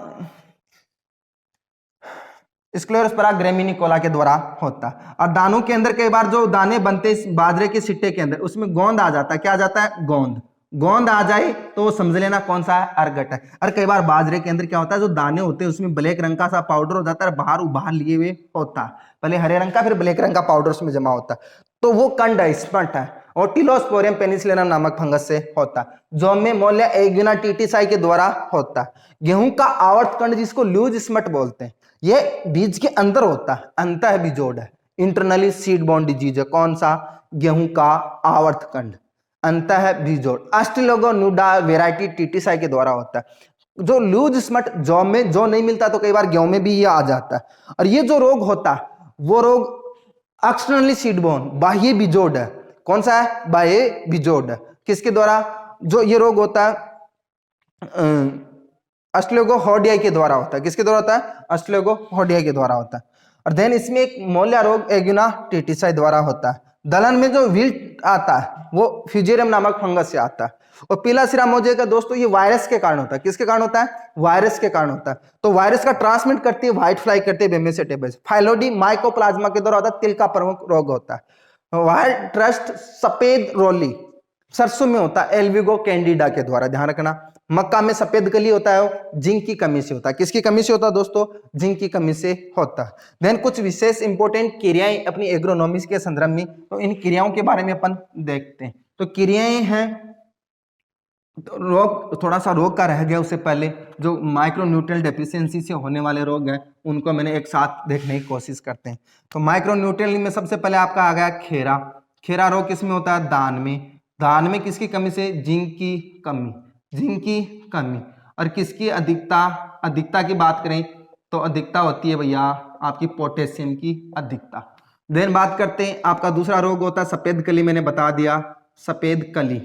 Speaker 1: स्क्लेरोस्पोरा ग्रेमिनिकोला के द्वारा होता है। और दानों के अंदर कई बार जो दाने बनते बाजरे के सिट्टे के अंदर, उसमें गोंद आ जाता है। क्या आ जाता है? गोंद। गोंद आ जाए तो वो समझ लेना कौन सा है? अर्गट है। और कई बार बाजरे के अंदर क्या होता है, जो दाने होते हैं उसमें ब्लैक रंग का सा पाउडर हो जाता है, बाहर उबाल लिए हुए होता है, पहले हरे रंग का फिर ब्लैक रंग का पाउडर उसमें जमा होता है, तो वो कंड है, स्पंट है, और टिलोस्पोरियम पेनिसिलिनम नामक फंगस से होता है, जो में मोलिया एग्विना टीटीसाई के द्वारा होता है। गेहूं का आवर्त कंड जिसको ल्यूज स्मट बोलते हैं, ये बीज के अंदर होता है, अंतः बीजोड है, इंटरनली सीड बॉर्न डिजीज है। कौन सा? गेहूं का आवर्त कंड, अंतः बीजोड। अस्टिलोगोनुडा वेराइटी टीटीसाई के द्वारा होता है। जो लूज स्मट जौ में जो नहीं मिलता तो कई बार गेहूं में भी ये आ जाता है। और ये जो रोग होता है वो रोग एक्सटर्नली सीड बॉर्न, बाह्य बीजोड है। कौन सा है? बाह्य बीजोड। किसके द्वारा जो ये रोग होता है? अस्ट्रेगोहॉर्डिया के द्वारा होता है। किसके द्वारा होता है? अस्ट्रेगोहॉर्डिया के द्वारा होता है। और देन इसमें एक मोलिया रोग एग्विना टीटीसाई द्वारा होता है। दलहन में जो विल्ट आता है वो फ्यूजेरियम नामक फंगस से आता है। और पीला सिरा मोजे का दोस्तों ये वायरस के कारण होता है। किसके कारण होता है? वायरस के कारण होता है। तो वायरस का ट्रांसमिट करती है व्हाइट फ्लाई, करती है बेमे से टेबल्स। फाइलोडी माइकोप्लाज्मा के द्वारा होता है, तिल का प्रमुख रोग होता है। व्हाइट ट्रस्ट सफेद रोली सरसों में होता है, एल्विगो कैंडिडा के द्वारा, ध्यान रखना। मक्का में सफेद गली होता है, जिंक की कमी से होता है। किसकी कमी से होता है दोस्तों? जिंक की कमी से होता है। देन कुछ विशेष इंपॉर्टेंट क्रियाएं अपनी एग्रोनॉमी के संदर्भ में, तो इन क्रियाओं के बारे में अपन देखते हैं। तो क्रियाएं हैं, तो रोग, थोड़ा सा रोग का रह गया उससे पहले, जो माइक्रोन्यूट्रिएंट डेफिशिएंसी से होने वाले रोग हैं उनको मैंने एक साथ देखने की कोशिश करते हैं। तो माइक्रोन्यूट्रिएंट में सबसे पहले आपका आ गया खेरा। खेरा रोग किसमें होता है? धान में। धान में किसकी कमी से? जिंक की कमी, जिंक की कमी। और किसकी अधिकता? अधिकता की बात करें तो अधिकता होती है भैया आपकी पोटेशियम की अधिकता। देन बात करते हैं, आपका दूसरा रोग होता है सफेद कली। मैंने बता दिया सफेद कली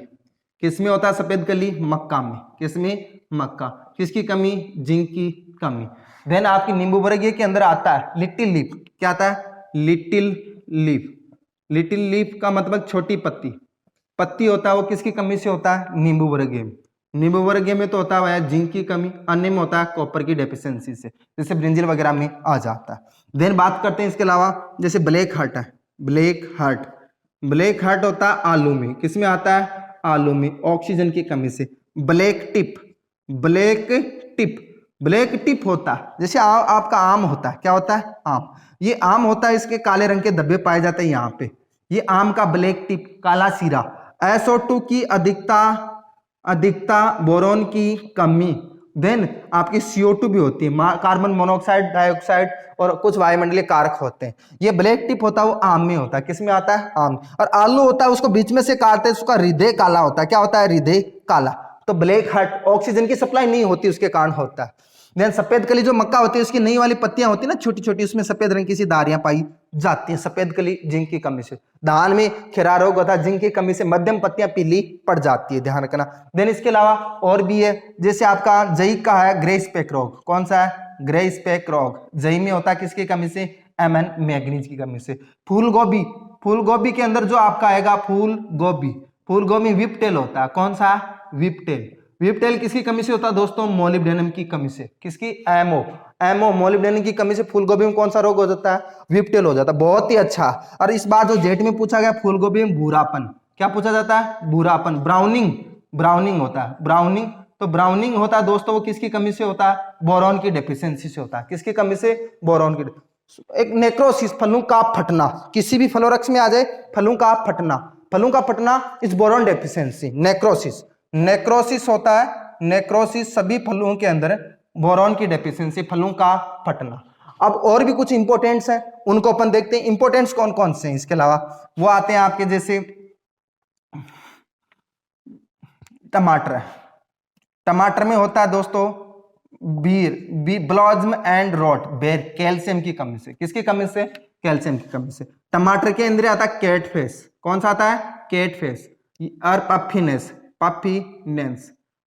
Speaker 1: किसमें होता है? सफेद कली मक्का में। किसमें? मक्का। किसकी कमी? जिंक की कमी। देन आपकी नींबू वर्गीय के अंदर आता है लिटिल लीफ। क्या आता है? Little leaf. लिटिल लीफ का मतलब छोटी पत्ती। पत्ती होता है वो किसकी कमी से होता है? नींबू वर्गीय में। नींबू वर्गीय में तो होता है जिंक की कमी, अन्य में होता है कॉपर की डेफिशिएंसी से, जैसे ब्रिंजल वगैरह में आ जाता है। देन बात करते हैं इसके अलावा, जैसे ब्लैक हार्ट है, ब्लैक हार्ट। ब्लैक हार्ट होता है आलू में। किसमें आता है? आलू में, ऑक्सीजन की कमी से। Black tip, black tip, black tip होता है जैसे आपका आम होता है। क्या होता है? आम। ये आम होता है, इसके काले रंग के धब्बे पाए जाते हैं यहाँ पे, ये आम का ब्लैक टिप, काला सिरा। SO2 की अधिकता, बोरोन की कमी। देन आपकी CO2 भी होती है, कार्बन मोनोऑक्साइड, डाइऑक्साइड और कुछ वायुमंडलीय कारक होते हैं। ये ब्लैक टिप होता है वो आम में होता है। किसमें आता है? आम। और आलू होता है उसको बीच में से काटते हैं, उसका हृदय काला होता है। क्या होता है? हृदय काला। तो ब्लैक हार्ट ऑक्सीजन की सप्लाई नहीं होती उसके कारण होता है। देन सफेद कली जो मक्का होती है उसकी नई वाली पत्तियां होती है ना छोटी छोटी, उसमें सफेद रंग की सी धारियां पाई जाती हैं। सफेद कली जिंक की कमी से। धान में खीरा रोग होता है, जिंक की कमी से मध्यम पत्तियां पीली पड़ जाती है, ध्यान रखना। देन इसके अलावा और भी है, जैसे आपका जई का है ग्रे स्पेक रोग। कौन सा है? ग्रे स्पेक रोग जई में होता है, किसकी कमी से? Mn मैग्नीज की कमी से। फूल गोभी, फूल गोभी के अंदर जो आपका आएगा फूल गोभी, फूल गोभी विपटेल होता है। कौन सा? विपटेल। विपटेल किसकी कमी से होता है दोस्तों? मोलिब्डेनम की कमी से। किसकी? एमओ मोलिब्डेनम की कमी से फूलगोभी में कौन सा रोग हो जाता है? विपटेल हो जाता है। बहुत ही अच्छा। और इस बार जो जेट में पूछा गया फूलगोभी में भूरापन, क्या पूछा जाता है? भूरापन। ब्राउनिंग होता है, ब्राउनिंग। तो ब्राउनिंग होता है दोस्तों वो किसकी कमी से होता है? बोरॉन की डेफिशिएंसी से होता है। किसकी कमी से? बोरॉन की। एक नेक्रोसिस, फलों का फटना, किसी भी फलोवृक्ष में आ जाए फलों का फटना, फलों का फटना इस बोरॉन डेफिशिएंसी, नेक्रोसिस। नेक्रोसिस होता है, नेक्रोसिस सभी फलों के अंदर बोरॉन की डेफिशिएंसी, फलों का फटना। अब और भी कुछ इंपोर्टेंट्स हैं उनको अपन देखते हैं। इंपोर्टेंट्स कौन कौन से हैं इसके अलावा? वो आते हैं आपके जैसे टमाटर। टमाटर में होता है दोस्तों ब्लॉज्म एंड रॉट, बेर, कैल्शियम की कमी से। किसकी कमी से? कैल्शियम की कमी से। टमाटर के अंदर आता है कैट फेस। कौन सा आता है? Cat face. और पफिनेस,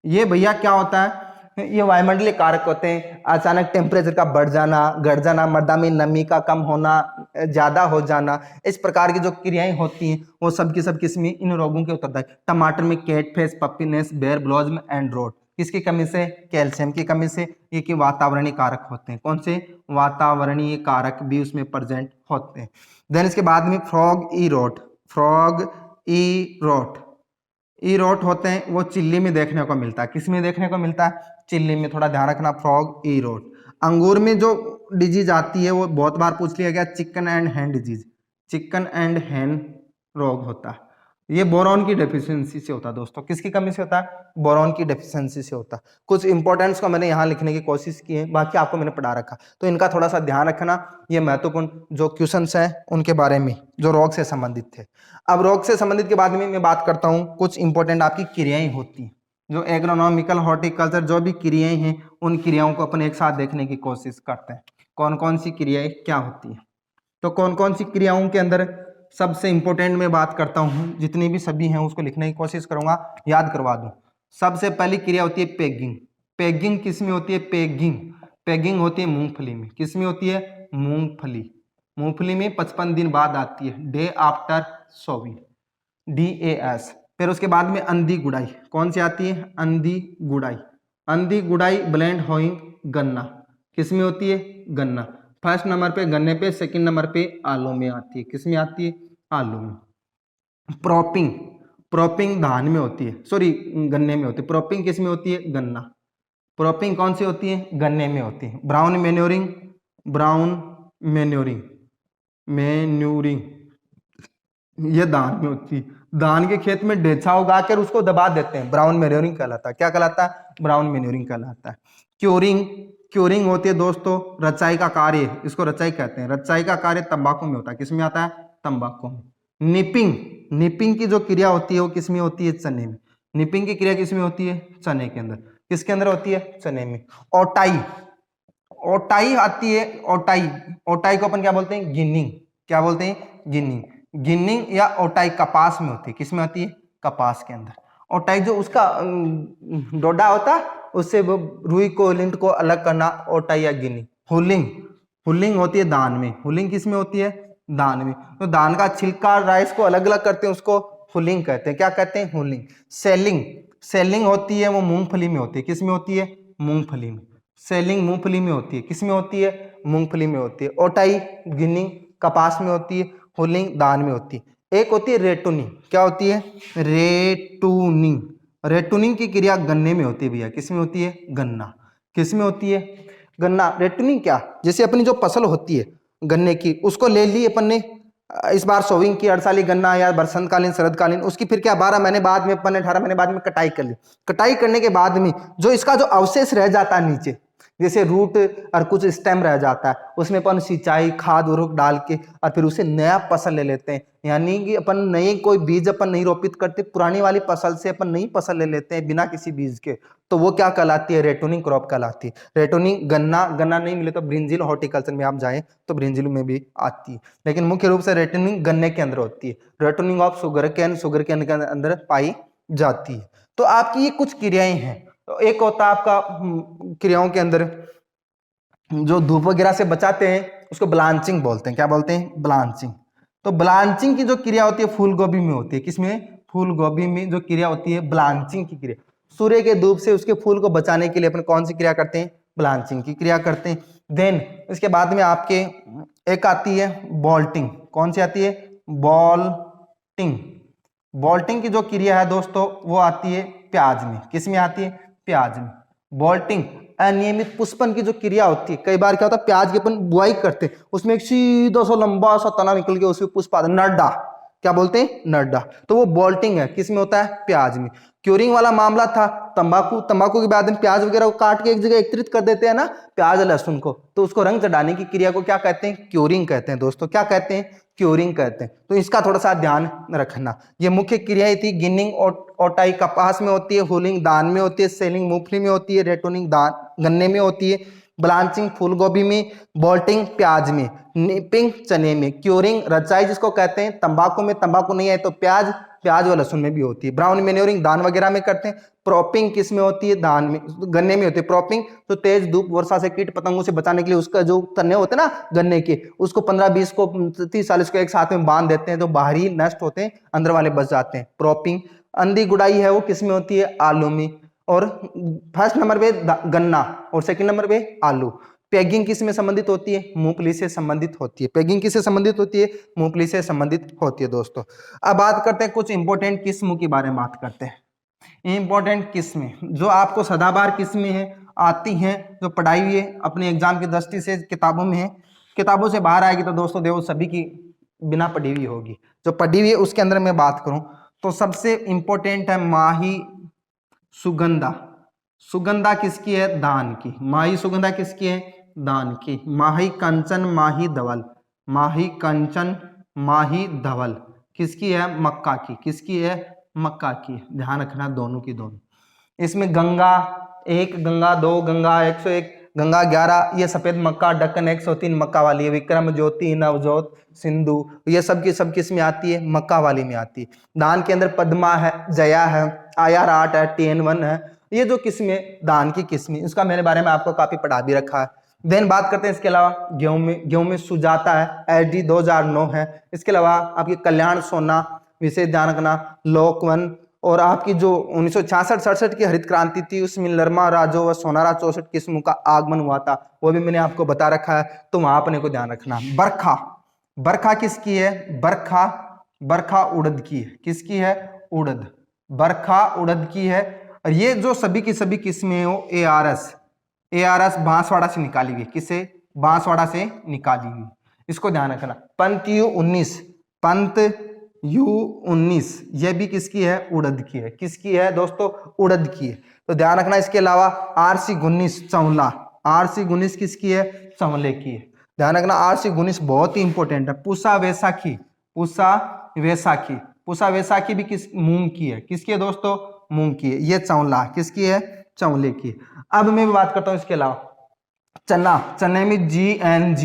Speaker 1: ये भैया क्या होता है? ये वायुमंडलीय कारक होते हैं। अचानक टेम्परेचर का बढ़ जाना, घट जाना, मृदा में नमी का कम होना, ज्यादा हो जाना, इस प्रकार की जो क्रियाएं होती हैं वो सब की सब किसमें, इन रोगों के उत्तरदायी। टमाटर में cat face, puffiness, bare blossom and rot, किसकी कमी से, कैल्शियम की कमी से। ये कि वातावरणीय कारक होते हैं, कौन से, वातावरणीय कारक भी उसमें प्रेजेंट होते हैं। देन इसके बाद में फ्रॉग ई रोट, फ्रॉग ई रोट, ई रोट होते हैं वो चिल्ली में देखने को मिलता है। किस में देखने को मिलता है, चिल्ली में, थोड़ा ध्यान रखना, फ्रॉग ई रोट। अंगूर में जो डिजीज आती है वो बहुत बार पूछ लिया गया, chicken and hand disease, chicken and hand रोग होता है। ये बोरॉन की डेफिशिएंसी से होता है दोस्तों, किसकी कमी से होता है, बोरॉन की डेफिशिएंसी से होता है। कुछ इंपॉर्टेंट्स को मैंने यहाँ लिखने की कोशिश की है, बाकी आपको मैंने पढ़ा रखा, तो इनका थोड़ा सा ध्यान रखना। ये महत्वपूर्ण जो क्वेश्चंस हैं उनके बारे में जो रोग से संबंधित थे। अब रोग से संबंधित के बाद में मैं बात करता हूँ, कुछ इंपॉर्टेंट आपकी क्रियाएं होती हैं, जो एग्रोनॉमिकल हॉर्टिकल्चर जो भी क्रियाएं हैं उन क्रियाओं को अपन एक साथ देखने की कोशिश करते हैं, कौन कौन सी क्रियाएं क्या होती है। तो कौन कौन सी क्रियाओं के अंदर सबसे इंपॉर्टेंट मैं बात करता हूँ, जितनी भी सभी हैं उसको लिखने की कोशिश करूंगा, याद करवा दूं। सबसे पहली क्रिया होती है पेगिंग। पेगिंग किस में होती है, पेगिंग, पेगिंग होती है मूंगफली में। किस में होती है, मूंगफली, मूंगफली में 55 दिन बाद आती है, डे आफ्टर सोविंग, DAS। फिर उसके बाद में अंधी गुड़ाई, कौन सी आती है, अंधी गुड़ाई, अंधी गुड़ाई ब्लेंड होइंग गन्ना, किस में होती है, गन्ना। फर्स्ट नंबर पे गन्ने पे, सेकंड नंबर पे आलू में आती है, किस में आती है, आलू में। प्रॉपिंग, प्रॉपिंग धान में होती है, सॉरी गन्ने में होती है। प्रॉपिंग किस में होती है, गन्ना। प्रॉपिंग कौन सी होती है, गन्ने में होती है। Brown manuring, brown manuring, manuring ये धान में होती है। धान के खेत में ढेंचा उगा कर उसको दबा देते हैं, ब्राउन मैन्योरिंग कहलाता है। क्या कहलाता है, ब्राउन मैन्योरिंग कहलाता है। क्योरिंग, क्योरिंग होती है दोस्तों रचाई का कार्य, इसको रचाई कहते हैं। रचाई का कार्य तंबाकू में होता है, किसमें आता है, तंबाकू में। निपिंग, निपिंग की जो क्रिया होती है वो किसमें होती है, चने में। निपिंग की क्रिया किसमें होती है, चने के अंदर। किसके अंदर होती है, चने में। ओटाई, ओटाई आती है, ओटाई, ओटाई को अपन क्या बोलते हैं, गिनिंग, क्या बोलते हैं, गिनिंग। गिनिंग या ओटाई कपास में होती है, किसमें होती है, कपास के अंदर। ओटाई जो उसका डोडा होता है उससे वो रुई को, लिंट को अलग करना, ओटाई या गिनिंग। हुलिंग, हुलिंग होती है धान में। हुलिंग किस में होती है, धान में। तो धान का छिलका राइस को अलग अलग करते हैं, उसको हुलिंग कहते हैं। क्या कहते हैं, हुलिंग। सेलिंग, सेलिंग होती है वो मूंगफली में होती है, किस में होती है, मूंगफली में। सेलिंग मूंगफली में होती है, किस में होती है, मूंगफली में होती है। ओटाई गिनिंग कपास में होती है, हुलिंग धान में होती है। एक होती है रेटूनिंग, क्या होती है, रेटूनिंग। रेटूनिंग की क्रिया गन्ने में होती है भैया, किस में होती है, गन्ना। किस में होती है, गन्ना। रेटूनिंग क्या, जैसे अपनी जो फसल होती है गन्ने की, उसको ले ली अपन ने, इस बार सोविंग की, अड़साली गन्ना या बरसातकालीन शरदकालीन, उसकी फिर क्या 12 महीने बाद में अपन 18 महीने बाद में कटाई कर ली। कटाई करने के बाद में जो इसका जो अवशेष रह जाता है नीचे, जैसे रूट और कुछ स्टेम रह जाता है, उसमें अपन सिंचाई खाद उर्वरक डाल के और फिर उसे नया फसल ले लेते हैं। यानी कि अपन नई कोई बीज अपन नहीं रोपित करते, पुरानी वाली फसल से अपन नई फसल ले लेते हैं बिना किसी बीज के, तो वो क्या कहलाती है, रेटूनिंग क्रॉप कहलाती है। रेटूनिंग गन्ना, गन्ना नहीं मिले तो ब्रिंजिल हॉर्टिकल्चर में आप जाएं तो ब्रिंजिल में भी आती है, लेकिन मुख्य रूप से रेटूनिंग गन्ने के अंदर होती है। Ratooning of sugarcane, sugarcane के अंदर पाई जाती है। तो आपकी ये कुछ क्रियाएं हैं। तो एक होता है आपका क्रियाओं के अंदर जो धूप वगैरह से बचाते हैं उसको ब्लांचिंग बोलते हैं, क्या बोलते हैं, ब्लांचिंग। तो ब्लांचिंग की जो क्रिया होती है फूल गोभी में होती है, किसमें, फूल गोभी में जो क्रिया होती है ब्लांचिंग की क्रिया। सूर्य के धूप से उसके फूल को बचाने के लिए अपन कौन सी क्रिया करते हैं, ब्लांचिंग की क्रिया करते हैं। देन इसके बाद में आपके एक आती है बॉल्टिंग, कौन सी आती है, बॉल्टिंग। बॉल्टिंग की जो क्रिया है दोस्तों वो आती है प्याज में, किस में आती है, प्याज में। बॉल्टिंग अनियमित पुष्पन की जो क्रिया होती है, कई बार क्या होता है प्याज की अपन बुआई करते हैं, उसमें एक सीधा सा लंबा सा तना निकल के उसमें पुष्प आता है, नड्डा, क्या बोलते हैं, नड्डा। तो वो बॉल्टिंग है, किस में होता है, प्याज में। क्यूरिंग वाला मामला था तंबाकू, तंबाकू के बाद में प्याज वगैरह को काट के एक जगह एकत्रित कर देते हैं ना, प्याज लहसुन को, तो उसको रंग चढ़ाने की क्रिया को क्या कहते हैं, क्यूरिंग कहते हैं दोस्तों, क्या कहते हैं, क्यूरिंग कहते हैं। तो इसका थोड़ा सा ध्यान रखना। ये मुख्य क्रियाएं थी, गिनिंग ओटाई कपास में होती है, हुलिंग धान में होती है, सेलिंग मूंगफली में होती है, रेटूनिंग धान गन्ने में होती है, ब्लांचिंग फूल गोभी में, बोल्टिंग प्याज में, निपिंग चने में, क्यूरिंग रचाई जिसको कहते हैं तंबाकू में, तंबाकू नहीं है तो प्याज, प्याज व लहसुन में भी होती है। ब्राउन मैन्योरिंग धान वगैरह में करते हैं। प्रॉपिंग किस में होती है? धान में, गन्ने में होती है प्रॉपिंग। तो तेज धूप वर्षा से कीट पतंगों से बचाने के लिए उसका जो तने होते हैं ना गन्ने के, उसको 15-20 को 30-40 को एक साथ में बांध देते हैं तो बाहरी नष्ट होते हैं, अंदर वाले बच जाते हैं। प्रॉपिंग अंधी गुड़ाई है वो किस में होती है? आलू में। और फर्स्ट नंबर पे गन्ना और सेकंड नंबर पे आलू। पैगिंग किस में संबंधित होती है? मूंगफली से संबंधित होती है। पैगिंग किससे संबंधित होती है? मूंगफली से संबंधित होती है दोस्तों। अब बात करते हैं कुछ इंपॉर्टेंट किस्मों के बारे में बात करते हैं। इंपॉर्टेंट किस्में जो आपको सदाबहार किस्में हैं आती हैं, जो पढ़ाई हुई है अपने एग्जाम की दृष्टि से किताबों में है, किताबों से बाहर आएगी तो दोस्तों देखो सभी की बिना पढ़ी हुई होगी। जो पढ़ी हुई है उसके अंदर मैं बात करूं तो सबसे इंपॉर्टेंट है माही सुगंधा। सुगंधा किसकी है? धान की। माही सुगंधा किसकी है? धान की। माही कंचन, माही धवल, माही कंचन, माही धवल किसकी है? मक्का की। किसकी है? मक्का की। ध्यान रखना दोनों की दोनों। इसमें गंगा 1, गंगा 2, गंगा 101, गंगा 11, ये सफेद मक्का, डक्कन 103 मक्का वाली है। विक्रम ज्योति, नवजोत, सिंधु, ये सब की सब किस में आती है? मक्का वाली में आती है। धान के अंदर पद्मा है, जया है, IR 8 है, TN1 है, ये जो किस्में धान की किस्में, उसका मेरे बारे में आपको काफी पढ़ा भी रखा है। देन बात करते हैं इसके अलावा गेहूं में सुजाता है, SD 2009 है। इसके अलावा आपकी कल्याण सोना, विशेष ध्यान रखना, लोकवन, और आपकी जो 1966-67 की हरित क्रांति थी उसमें लरमा, राजो व सोनारा 64 किस्मों का आगमन हुआ था, वो भी मैंने आपको बता रखा है, तो वहां अपने को ध्यान रखना। बरखा, बरखा किसकी है? बरखा, बरखा उड़द की है। किसकी है? उड़द। बरखा उड़द की है। और ये जो सभी की सभी किस्में हो ARS बांसवाड़ा से निकाली गई। किसे? बांसवाड़ा से निकाली गई, इसको ध्यान रखना। पंत U19, पंत U19 ये भी किसकी है? उड़द की है। किसकी है दोस्तों? उड़द की है। तो ध्यान रखना। इसके अलावा RC19 चौला, RC19 किसकी है? चंवले की है। ध्यान रखना RC19 बहुत ही इंपॉर्टेंट है। पूसा वैसाखी, पूसा वैसाखी, पूसा वैसाखी भी किस? मूंग की है। किसकी है दोस्तों? मूंग की है। ये चौला किसकी है? चंवले की। अब मैं बात करता हूं इसके अलावा चना, चने में GNG,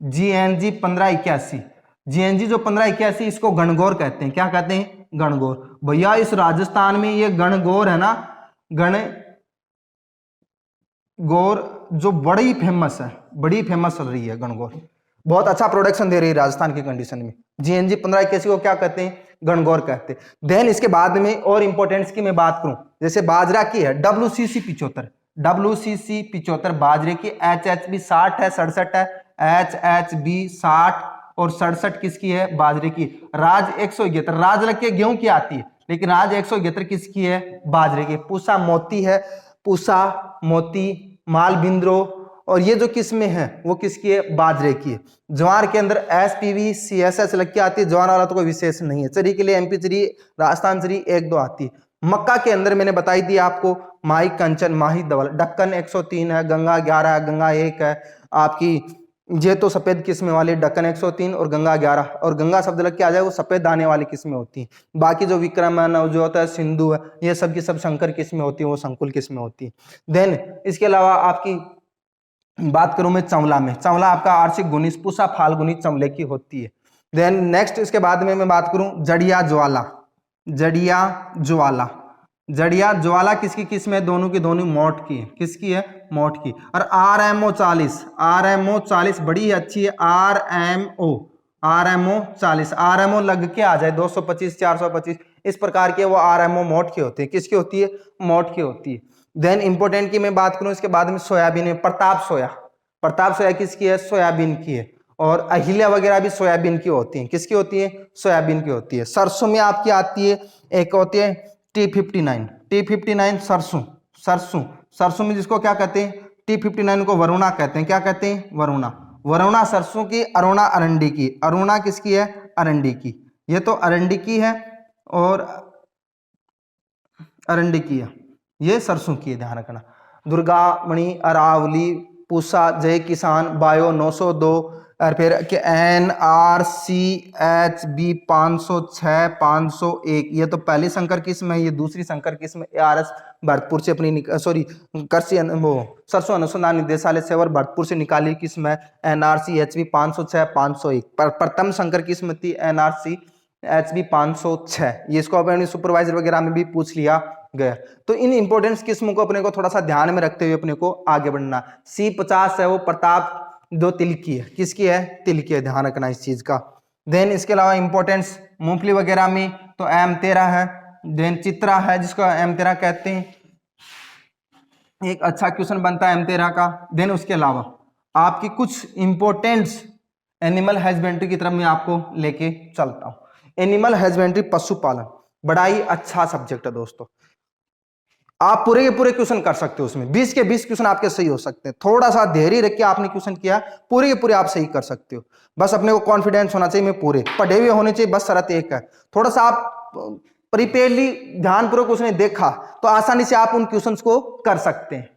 Speaker 1: GNG 1581, GNG जो 1581 इसको गणगौर कहते हैं। क्या कहते हैं? गणगौर। भैया इस राजस्थान में ये गणगौर है ना, गणगौर जो बड़ी फेमस है, बड़ी फेमस चल रही है गणगौर, बहुत अच्छा प्रोडक्शन दे रही है राजस्थान की कंडीशन में। GNG 1581 को क्या कहते हैं? गणगौर कहते हैं। देन इसके बाद में और इंपॉर्टेंस की मैं बात करूं, जैसे बाजरा की है WCC 75, WCC 75 बाजरे की। HHB 60 है, 67 है, HHB 60 और 67 किसकी है? बाजरे की। राज 171, राज लग के गेहूं की आती है, लेकिन राज 171 किसकी है? बाजरे की। पूसा मोती है, पूसा मोती, माल बिंद्रो, और ये जो किस्में हैं वो किसकी है? बाजरे की है। ज्वार के अंदर SPV CSS लग के आती है, ज्वार वाला तो कोई विशेष नहीं है। चरी के लिए MP चरी, राजस्थान चरी 1-2 आती है। मक्का के अंदर मैंने बताई थी आपको माही कंचन, माही धवल, डक्कन 103 है, गंगा 11 है, गंगा 1 है आपकी। ये तो सफेद किस्में वाली डक्कन 103 और गंगा 11, और गंगा शब्द लग के आ जाए वो सफेद दाने वाली किस्में होती हैं। बाकी जो विक्रम है, नवजोत है, सिंधु है, ये सब की सब शंकर किस्में होती हैं, वो संकुल किस्में होती हैं। देन इसके अलावा आपकी बात करूं मैं चंवला में, चंवला आपका RC19 पूसा फाल्गुनी चंवले की होती है। देन नेक्स्ट इसके बाद में मैं बात करूं जड़िया ज्वाला, जड़िया ज्वाला, जड़िया ज्वाला किसकी किस्म है? दोनों की दोनों मोट की है। किसकी है? मोट की। और RMO 40, RMO 40 बड़ी अच्छी है। RMO 40, RMO लग के आ जाए 225 425 इस प्रकार के वो RMO मोट की होती है। किसकी होती है? मोट की होती है। देन इंपोर्टेंट की मैं बात करूं इसके बाद में सोयाबीन में प्रताप सोया, प्रताप सोया किसकी है? सोयाबीन की है। और अहिल्या वगैरह भी सोयाबीन की होती है। किसकी होती है? सोयाबीन की होती है। सरसों में आपकी आती है, एक होती है T59, T59 सरसों, सरसों, सरसों में जिसको क्या कहते हैं? T59 को वरुणा कहते हैं। क्या कहते हैं? वरुणा, वरुणा सरसों की। अरुणा अरंडी की, अरुणा किसकी है? अरंडी की। ये तो अरंडी की है और अरंडी की है, ये सरसों की है। ध्यान रखना। दुर्गा मणि, अरावली, पूसा, जय किसान, बायो 902, और फिर NRCHB 506, 501, ये तो पहली संकर किस्म है। ये दूसरी संकर किस्म ARS भरतपुर से अपनी सॉरी कृषि वो सरसों अनुसंधान निदेशालय से और भरतपुर से निकाली किस्म है NRCHB 506, 501। पर प्रथम संकर किस्म थी NRCHB 506। ये इसको अपने सुपरवाइजर वगैरह में भी पूछ लिया गया। तो इन इंपॉर्टेंस किस्मों को अपने को थोड़ा सा ध्यान में रखते हुए अपने को आगे बढ़ना। C50 है वो प्रताप जो तिल की है, किसकी है? तिल की है, ध्यान रखना इस चीज का। देन इसके अलावा इंपॉर्टेंस मूंगफली वगैरह में तो M13 है। देन चित्रा है जिसको M13 कहते हैं, एक अच्छा क्वेश्चन बनता है M13 का। देन उसके अलावा आपकी कुछ इंपॉर्टेंट्स एनिमल हस्बेंड्री की तरफ मैं आपको लेके चलता हूं। एनिमल हस्बेंड्री, पशुपालन, बड़ा ही अच्छा सब्जेक्ट है दोस्तों। आप पूरे के पूरे क्वेश्चन कर सकते हो, उसमें 20 के 20 क्वेश्चन आपके सही हो सकते हैं। थोड़ा सा धैर्य रख के आपने क्वेश्चन किया, पूरे के पूरे आप सही कर सकते हो। बस अपने को कॉन्फिडेंस होना चाहिए, मैं पूरे पढ़े हुए होने चाहिए, बस शर्त एक है थोड़ा सा आप प्रिपेयरली ध्यानपूर्वक उसने देखा तो आसानी से आप उन क्वेश्चंस को कर सकते हैं।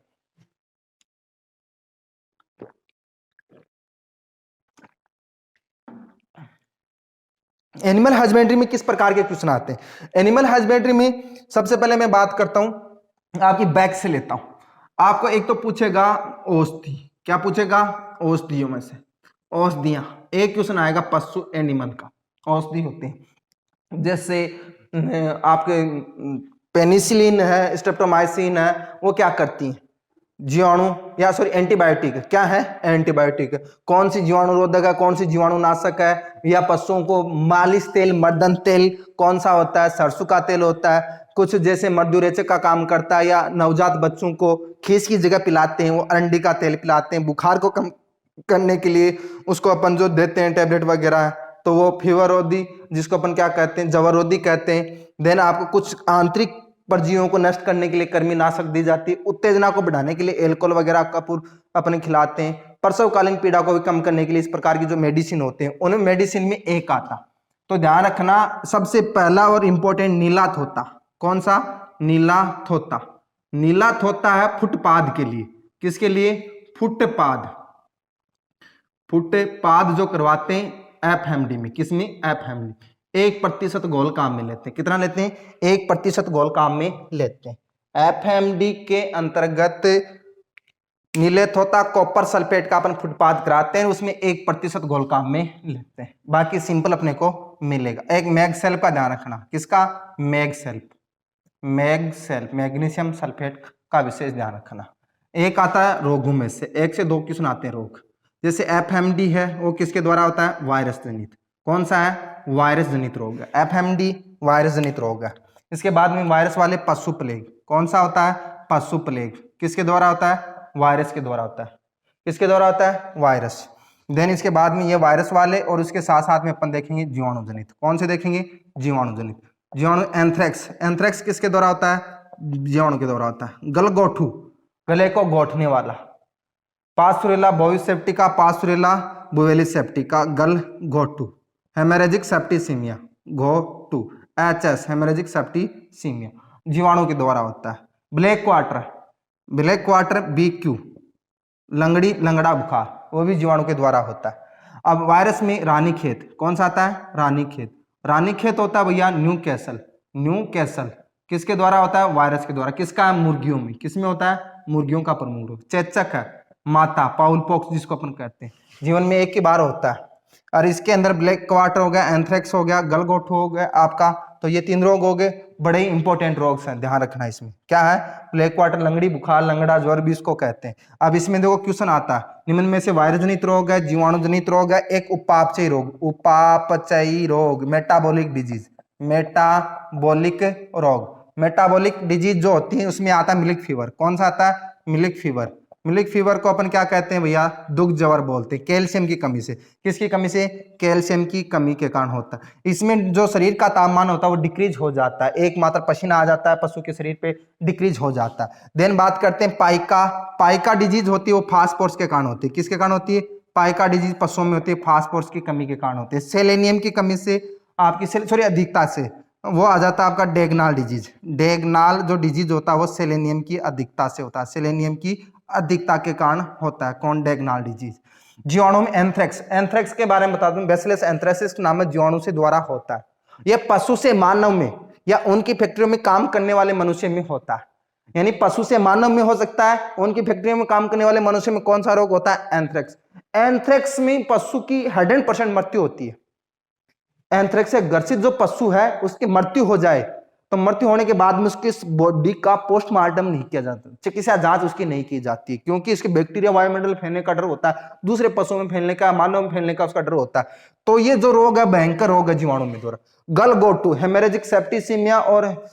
Speaker 1: एनिमल हस्बेंड्री में किस प्रकार के क्वेश्चन आते हैं? एनिमल हस्बेंड्री में सबसे पहले मैं बात करता हूं, आपकी बैक से लेता हूं। आपको एक तो पूछेगा औषधि, क्या पूछेगा? औषधियों में से औषधियां। एक क्वेश्चन आएगा पशु एनिमल का, औषधि होते हैं जैसे आपके पेनिसिलिन है, स्ट्रेप्टोमाइसिन है, वो क्या करती हैं? जीवाणु या सॉरी एंटीबायोटिक, क्या है? एंटीबायोटिक। कौन सी जीवाणुरोधक है, कौन सी जीवाणुनाशक है? या पशुओं को मालिश तेल, मर्दन तेल कौन सा होता है? सरसों का तेल होता है। कुछ जैसे मधुरेचक का काम करता है, या नवजात बच्चों को खीस की जगह पिलाते हैं वो अरंडी का तेल पिलाते हैं। बुखार को कम करने के लिए उसको अपन जो देते हैं टेबलेट वगैरह, तो वो फीवर रोधी, जिसको अपन क्या कहते हैं? जवरोधी कहते हैं। देन आपको कुछ आंतरिक परजीवियों को नष्ट करने के लिए कृमिनाशक दी जाती है। उत्तेजना को बढ़ाने के लिए एल्कोहल वगैरह का अपने खिलाते हैं। प्रसवकालीन पीड़ा को भी कम करने के लिए इस प्रकार की जो मेडिसिन होते हैं, उनमें मेडिसिन में एक आता, तो ध्यान रखना सबसे पहला और इंपॉर्टेंट नीला थोता। कौन सा? नीला थोता। नीला थोता है फुटपाद के लिए। किसके लिए? फुटपाद। फुटपाद जो करवाते हैं FMD में, किसमें? FMD। 1% घोल काम में लेते हैं। कितना लेते हैं? 1% घोल काम में लेते हैं। FMD के अंतर्गत नीले थोता कॉपर सल्फेट का अपन फुटपाथ कराते हैं, उसमें 1% घोल काम में लेते हैं। बाकी सिंपल अपने को मिलेगा। एक मैग सेल्फ का ध्यान रखना। किसका? Mag self. Mag self, magnesium sulphate का विशेष ध्यान रखना। एक आता है रोगों में से, 1 से 2 क्वेश्चन आते हैं रोग। जैसे FMD है वो किसके द्वारा होता है? वायरस जनित। कौन सा है? वायरस जनित रोग है। FMD वायरस जनित रोग है। इसके बाद में वायरस वाले पशु प्लेग। कौन सा होता है? पशु प्लेग। किसके द्वारा होता है? वायरस के द्वारा होता है। किसके द्वारा होता है? वायरस। देन इसके बाद में ये वायरस वाले, और उसके साथ साथ में अपन देखेंगे जीवाणु जनित। कौन से देखेंगे? जीवाणु जनित। जीवाणु एंथ्रेक्स। एंथ्रेक्स किसके द्वारा होता है? जीवाणु के द्वारा होता है। गलगोठू, गले को गोठने वाला। पास्चुरेला बोविसेप्टिका, पास्चुरेला बुवेलिसेप्टिका, गलगोठू। Haemorrhagic septicaemia, GO2, HS haemorrhagic septicaemia, जीवाणु के द्वारा होता है। Black quarter, black quarter BQ, लंगड़ी लंगड़ा बुखार, वो भी जीवाणु के द्वारा होता है। अब वायरस में रानीखेत, कौन सा आता है? रानीखेत। रानीखेत होता है भैया न्यू कैसल। न्यू कैसल किसके द्वारा होता है? वायरस के द्वारा। किसका है? मुर्गियों में। किसमें होता है? मुर्गियों का प्रमुख रोग। चेचक है माता, पाउल पॉक्स जिसको अपन कहते हैं, जीवन में एक ही बार होता है। और इसके अंदर ब्लैक क्वार्टर हो गया, एंथ्रेक्स हो गया, गलगोठू हो गया आपका। तो ये 3 रोग हो गए, बड़े ही इंपॉर्टेंट रोग हैं, ध्यान रखना। इसमें क्या है? ब्लैक क्वार्टर, लंगड़ी बुखार, लंगड़ा ज्वर भी इसको कहते हैं। अब इसमें देखो क्वेश्चन आता है, निम्न में से वायरस जनित रोग है, जीवाणु जनित रोग है, एक उपापचयी रोग। उपापचयी रोग, मेटाबॉलिक डिजीज। मेटाबॉलिक रोग, मेटाबॉलिक डिजीज जो होती है उसमें आता है मिल्क फीवर। कौन सा आता है? Milk fever. मिल्क फीवर को अपन क्या कहते हैं भैया? दुग्ध जवर बोलते हैं। कैल्शियम की कमी से। किसकी कमी से? कैल्शियम की कमी के कारण होता है। इसमें जो शरीर का तापमान होता है वो डिक्रीज हो जाता है, एक मात्र पसीना आ जाता है, पशु के शरीर पे डिक्रीज हो जाता है। देन बात करते हैं पाइका। पाइका डिजीज होती है वो फास्फोरस के कारण होती है। किसके कारण होती है? पाइका डिजीज पशुओं में होती है, फास्फोरस की कमी के कारण होती है। सेलेनियम की कमी से आपकी सॉरी अधिकता से वो आ जाता है आपका डेगनाल डिजीज। डेगनाल जो डिजीज होता है वो सेलेनियम की अधिकता से होता है, सेलेनियम की अधिकता के कारण होता है कॉन्डैग्नाल डिजीज। जीवाणु में एंथ्रेक्स, एंथ्रेक्स के बारे में बता दूं, बैसिलस एंथ्रेसिस नामक जीवाणु से द्वारा होता है। यह पशु से मानव में या उनकी फैक्ट्रियों में काम करने वाले मनुष्य में होता है। यानी पशु से मानव में हो सकता है, उनकी फैक्ट्रियों में काम करने वाले मनुष्य में कौन सा रोग होता है? एंथ्रेक्स। एंथ्रेक्स में पशु की 100% मृत्यु होती है। एंथ्रेक्स से ग्रसित जो पशु है उसकी मृत्यु हो जाए तो मृत्यु होने के बाद में उसकी बॉडी का पोस्टमार्टम नहीं किया जाता, चिकित्सा जांच उसकी नहीं की जाती, क्योंकि इसके बैक्टीरिया वायुमंडल फैलने का डर होता है, दूसरे पशुओं में फैलने का, मानव में फैलने का उसका डर होता है। तो ये जो रोग है भयंकर रोग है जीवाणु में द्वारा। गलगोटू, हेमोरेजिक सेप्टिसीमिया और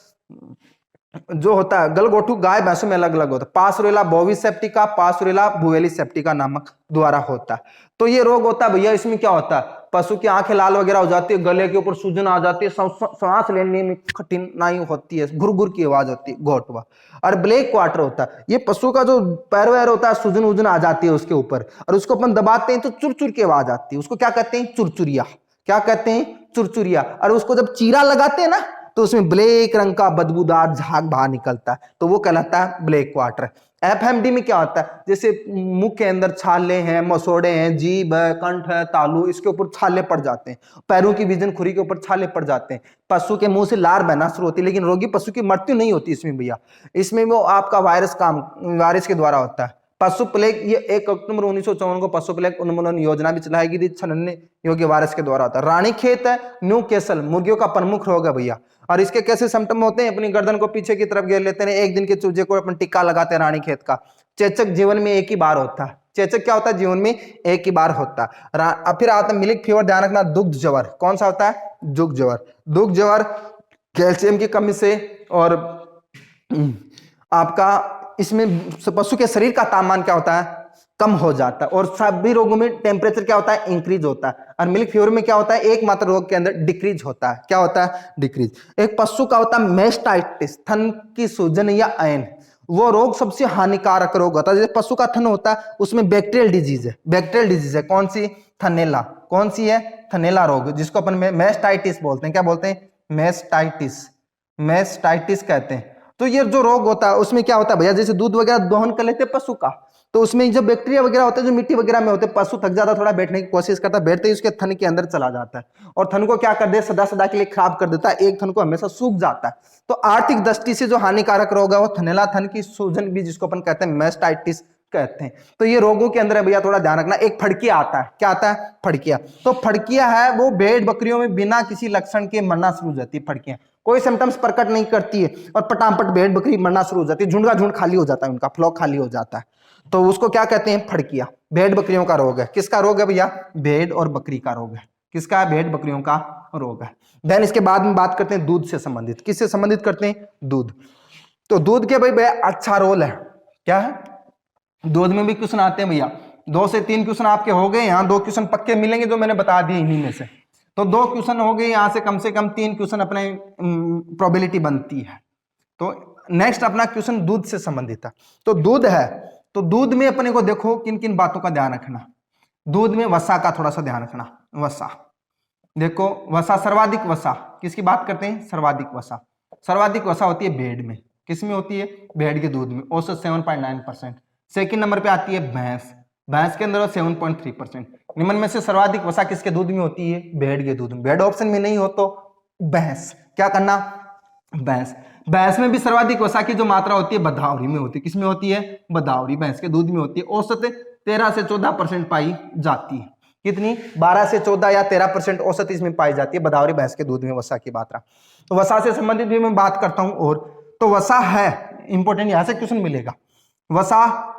Speaker 1: जो होता है गलगोटू गाय भैंसों में अलग अलग होता है। पासुरेला बोविस सेप्टिका, पासुरेला बुवेलिस सेप्टिका नामक द्वारा होता है। तो ये रोग होता है भैया, इसमें क्या होता है? पशु की आंखें लाल वगैरह हो जाती है, गले के ऊपर सूजन आ जाती है, सांस लेने में कठिनाई होती है, घुर की आवाज होती है, घोटवा। और ब्लैक क्वार्टर होता है, ये पशु का जो पैर वैर होता है सूजन वूजन आ जाती है उसके ऊपर, और उसको अपन दबाते हैं तो चुरचुर की आवाज आती है, उसको क्या कहते हैं? चुरचुरिया। क्या कहते हैं? चुरचुरिया। और उसको जब चीरा लगाते हैं ना तो उसमें ब्लैक रंग का बदबूदार झाग बाहर निकलता है, तो वो कहलाता है ब्लैक क्वार्टर। एफएमडी में क्या होता है? जैसे मुंह के अंदर छाले हैं, मसोड़े हैं, जीभ है, कंठ है, तालू, इसके ऊपर छाले पड़ जाते हैं, पैरों की बीजन खुरी के ऊपर छाले पड़ जाते हैं, पशु के मुंह से लार बहना शुरू होती है, लेकिन रोगी पशु की मृत्यु नहीं होती इसमें भैया। इसमें वो आपका वायरस के द्वारा होता है। पशु प्लेग, ये 1 अक्टूबर 1954 को पशु प्लेग उन्मूलन योजना भी चलाई गई थी, छनन्ने योग्य वायरस के द्वारा होता है। रानीखेत है, न्यू कैसल, मुर्गियों का प्रमुख रोग है भैया। और इसके कैसे सिम्टम होते हैं? अपनी गर्दन को पीछे की तरफ घेर लेते हैं, एक दिन के चूजे को अपन टिक्का लगाते हैं रानीखेत का। चेचक जीवन में एक ही बार होता है। चेचक क्या होता है? जीवन में एक ही बार होता है। अब फिर आता है मिल्क फीवर, ध्यान रखना। दुग्ध ज्वर, कौन सा होता है? दुग्ध ज्वर। दुग्ध ज्वर कैल्शियम की कमी से और आपका इसमें पशु के शरीर का तापमान क्या होता है? कम हो जाता है। और सभी रोगों में टेम्परेचर क्या होता है? इंक्रीज होता है। और मिल्क फीवर में क्या होता है? एकमात्र रोग के अंदर डिक्रीज होता है। क्या होता है? डिक्रीज। एक पशु का होता है मेस्टाइटिस, थन की सूजन या अयन, वो रोग सबसे हानिकारक रोग होता है। जैसे पशु का थन होता है उसमें बैक्टीरियल डिजीज है, बैक्टीरियल डिजीज है। कौन सी? थनेला। कौन सी है? थनेला रोग, जिसको अपन मेस्टाइटिस बोलते हैं। क्या बोलते हैं? मेस्टाइटिस, मेस्टाइटिस कहते हैं। तो ये जो रोग होता है उसमें क्या होता है भैया? जैसे दूध वगैरह दोहन कर लेते हैं पशु का, तो उसमें जो बैक्टीरिया वगैरह होते हैं जो मिट्टी वगैरह में होते हैं, पशु थक जाता, थोड़ा बैठने की कोशिश करता है, बैठते ही उसके थन के अंदर चला जाता है और थन को क्या कर दे? सदा सदा के लिए खराब कर देता है, एक थन को हमेशा सूख जाता है। तो आर्थिक दृष्टि से जो हानिकारक रोग है वो थनेला थन की सूजन भी, जिसको अपन कहते हैं मेस्टाइटिस कहते हैं। तो ये रोगों के अंदर है भैया, थोड़ा ध्यान रखना। एक फड़किया आता है। क्या आता है? फड़किया। तो फड़किया है वो भेड़ बकरियों में बिना किसी लक्षण के मरना शुरू हो जाती है। फड़कियां कोई सिम्टम्स प्रकट नहीं करती है और पटापट भेड़ बकरी मरना शुरू हो जाती है, झुंड का झुंड खाली हो जाता है, उनका फ्लॉक खाली हो जाता है। तो उसको क्या कहते हैं? फड़किया। भेड़ बकरियों का रोग है। किसका रोग है भैया? भेड़ और बकरी का रोग है। किसका है? भेड़ बकरियों का रोग है। देन इसके बाद में बात करते हैं दूध से संबंधित। किससे संबंधित करते हैं? दूध। तो दूध के भाई अच्छा रोल है। क्या है? दूध में भी क्वेश्चन आते हैं भैया, 2 से 3 क्वेश्चन आपके हो गए, यहाँ 2 क्वेश्चन पक्के मिलेंगे जो मैंने बता दिए इन्हीं में से। तो 2 क्वेश्चन हो गए, यहाँ से कम 3 क्वेश्चन अपने प्रोबेबिलिटी बनती है। तो नेक्स्ट अपना क्वेश्चन दूध से संबंधित है। तो दूध है, तो दूध में अपने को देखो किन किन बातों का ध्यान रखना। दूध में वसा का थोड़ा सा ध्यान रखना। वसा देखो, वसा, सर्वाधिक वसा किसकी बात करते हैं? सर्वाधिक वसा। सर्वाधिक वसा होती है भेड़ में। किस में होती है? भेड़ के दूध में, औसत 7.9%। सेकंड नंबर पे आती है भैंस, भैंस के अंदर 7.3%। निम्न में से सर्वाधिक वसा किसके दूध में होती है? भेड़ के दूध में। भेड़ ऑप्शन में नहीं हो तो भैंस। क्या करना? भैंस। भैंस में भी सर्वाधिक वसा की जो मात्रा होती है बदावरी में होती है। किसमें होती है? बदावरी, भैंस के दूध में होती है। औसत 13 से 14% पाई जाती है। कितनी? 12 से 14 या 13% औसत इसमें पाई जाती है बदावरी भैंस के दूध में वसा की मात्रा। तो वसा से संबंधित भी मैं बात करता हूं। और तो वसा है इंपॉर्टेंट, यहां से क्वेश्चन मिलेगा वसा।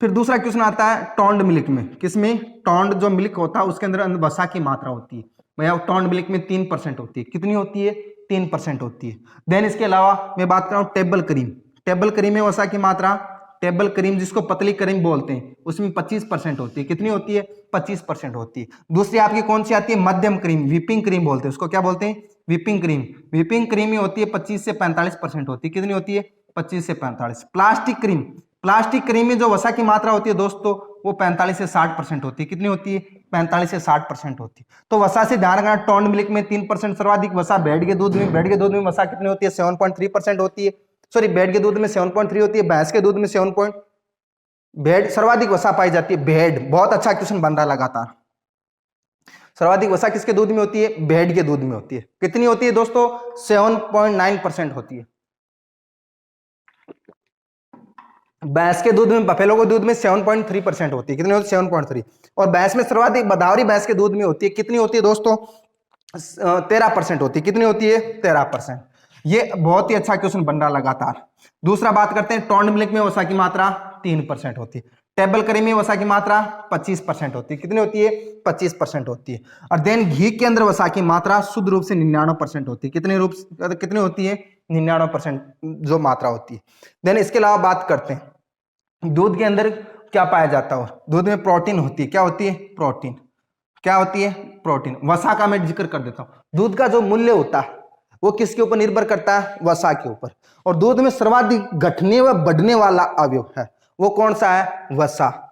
Speaker 1: फिर दूसरा क्वेश्चन आता है टोंड मिल्क में। किसमें? टोंड जो मिल्क होता है उसके अंदर वसा की मात्रा होती है भैया। टोंड मिल्क में 3% होती है। कितनी होती है? 3% होती है। देन इसके अलावा मैं बात कर रहा हूं टेबल क्रीम। टेबल क्रीम में वसा की मात्रा, टेबल क्रीम जिसको पतली क्रीम बोलते हैं, उसमें 25% होती है। कितनी होती है? 25% होती है। दूसरी आपकी कौन सी आती है? मध्यम क्रीम, व्हिपिंग क्रीम बोलते हैं उसको। क्या बोलते हैं? Whipping cream. व्हिपिंग क्रीम में होती है 25 से 45% होती है। कितनी होती है? 25 से 45। प्लास्टिक क्रीम, प्लास्टिक क्रीम में जो वसा की मात्रा होती है दोस्तों वो 45 से 60% होती है। कितनी होती है? 45 से 60% होती है। तो वसा से ध्यान रखना, टोंड मिल्क में 3% सर्वाधिक वसा। भेड़ के दूध में, भेड़ के दूध में वसा कितनी होती है? 7.3% होती है। सॉरी, भेड़ के दूध में 7.3 होती है, भैंस के दूध में 7. भेड़ सर्वाधिक वसा पाई जाती है, भेड़, बहुत अच्छा क्वेश्चन बन रहा है लगातार। सर्वाधिक वसा किसके दूध में होती है? भेड़ के दूध में होती है। कितनी होती है दोस्तों? 7.9% होती है। भैंस के दूध में, बफेलो के दूध में 7.3% होती है। कितनी होती है? 7.3। और भैंस में सर्वाधिक बदावरी भैंस के दूध में होती है। कितनी होती है दोस्तों? 13% होती है। कितनी होती है? 13%। ये बहुत ही अच्छा क्वेश्चन बन रहा लगातार। दूसरा बात करते हैं, टोंड मिल्क में वसा की मात्रा 3% होती है। टेबल करी में वसा की मात्रा 25% होती है। कितनी होती है? 25% होती है। और देन घी के अंदर वसा की मात्रा शुद्ध रूप से 99% होती है। कितनी होती है? 99% जो मात्रा होती है। देन इसके अलावा बात करते हैं दूध के अंदर क्या पाया जाता है? दूध में प्रोटीन होती है। क्या होती है? प्रोटीन। क्या होती है? प्रोटीन। वसा का मैं जिक्र कर देता हूं। दूध का जो मूल्य होता है वो किसके ऊपर निर्भर करता है? वसा के ऊपर। और दूध में सर्वाधिक घटने व बढ़ने वाला अवयव है, वो कौन सा है? वसा।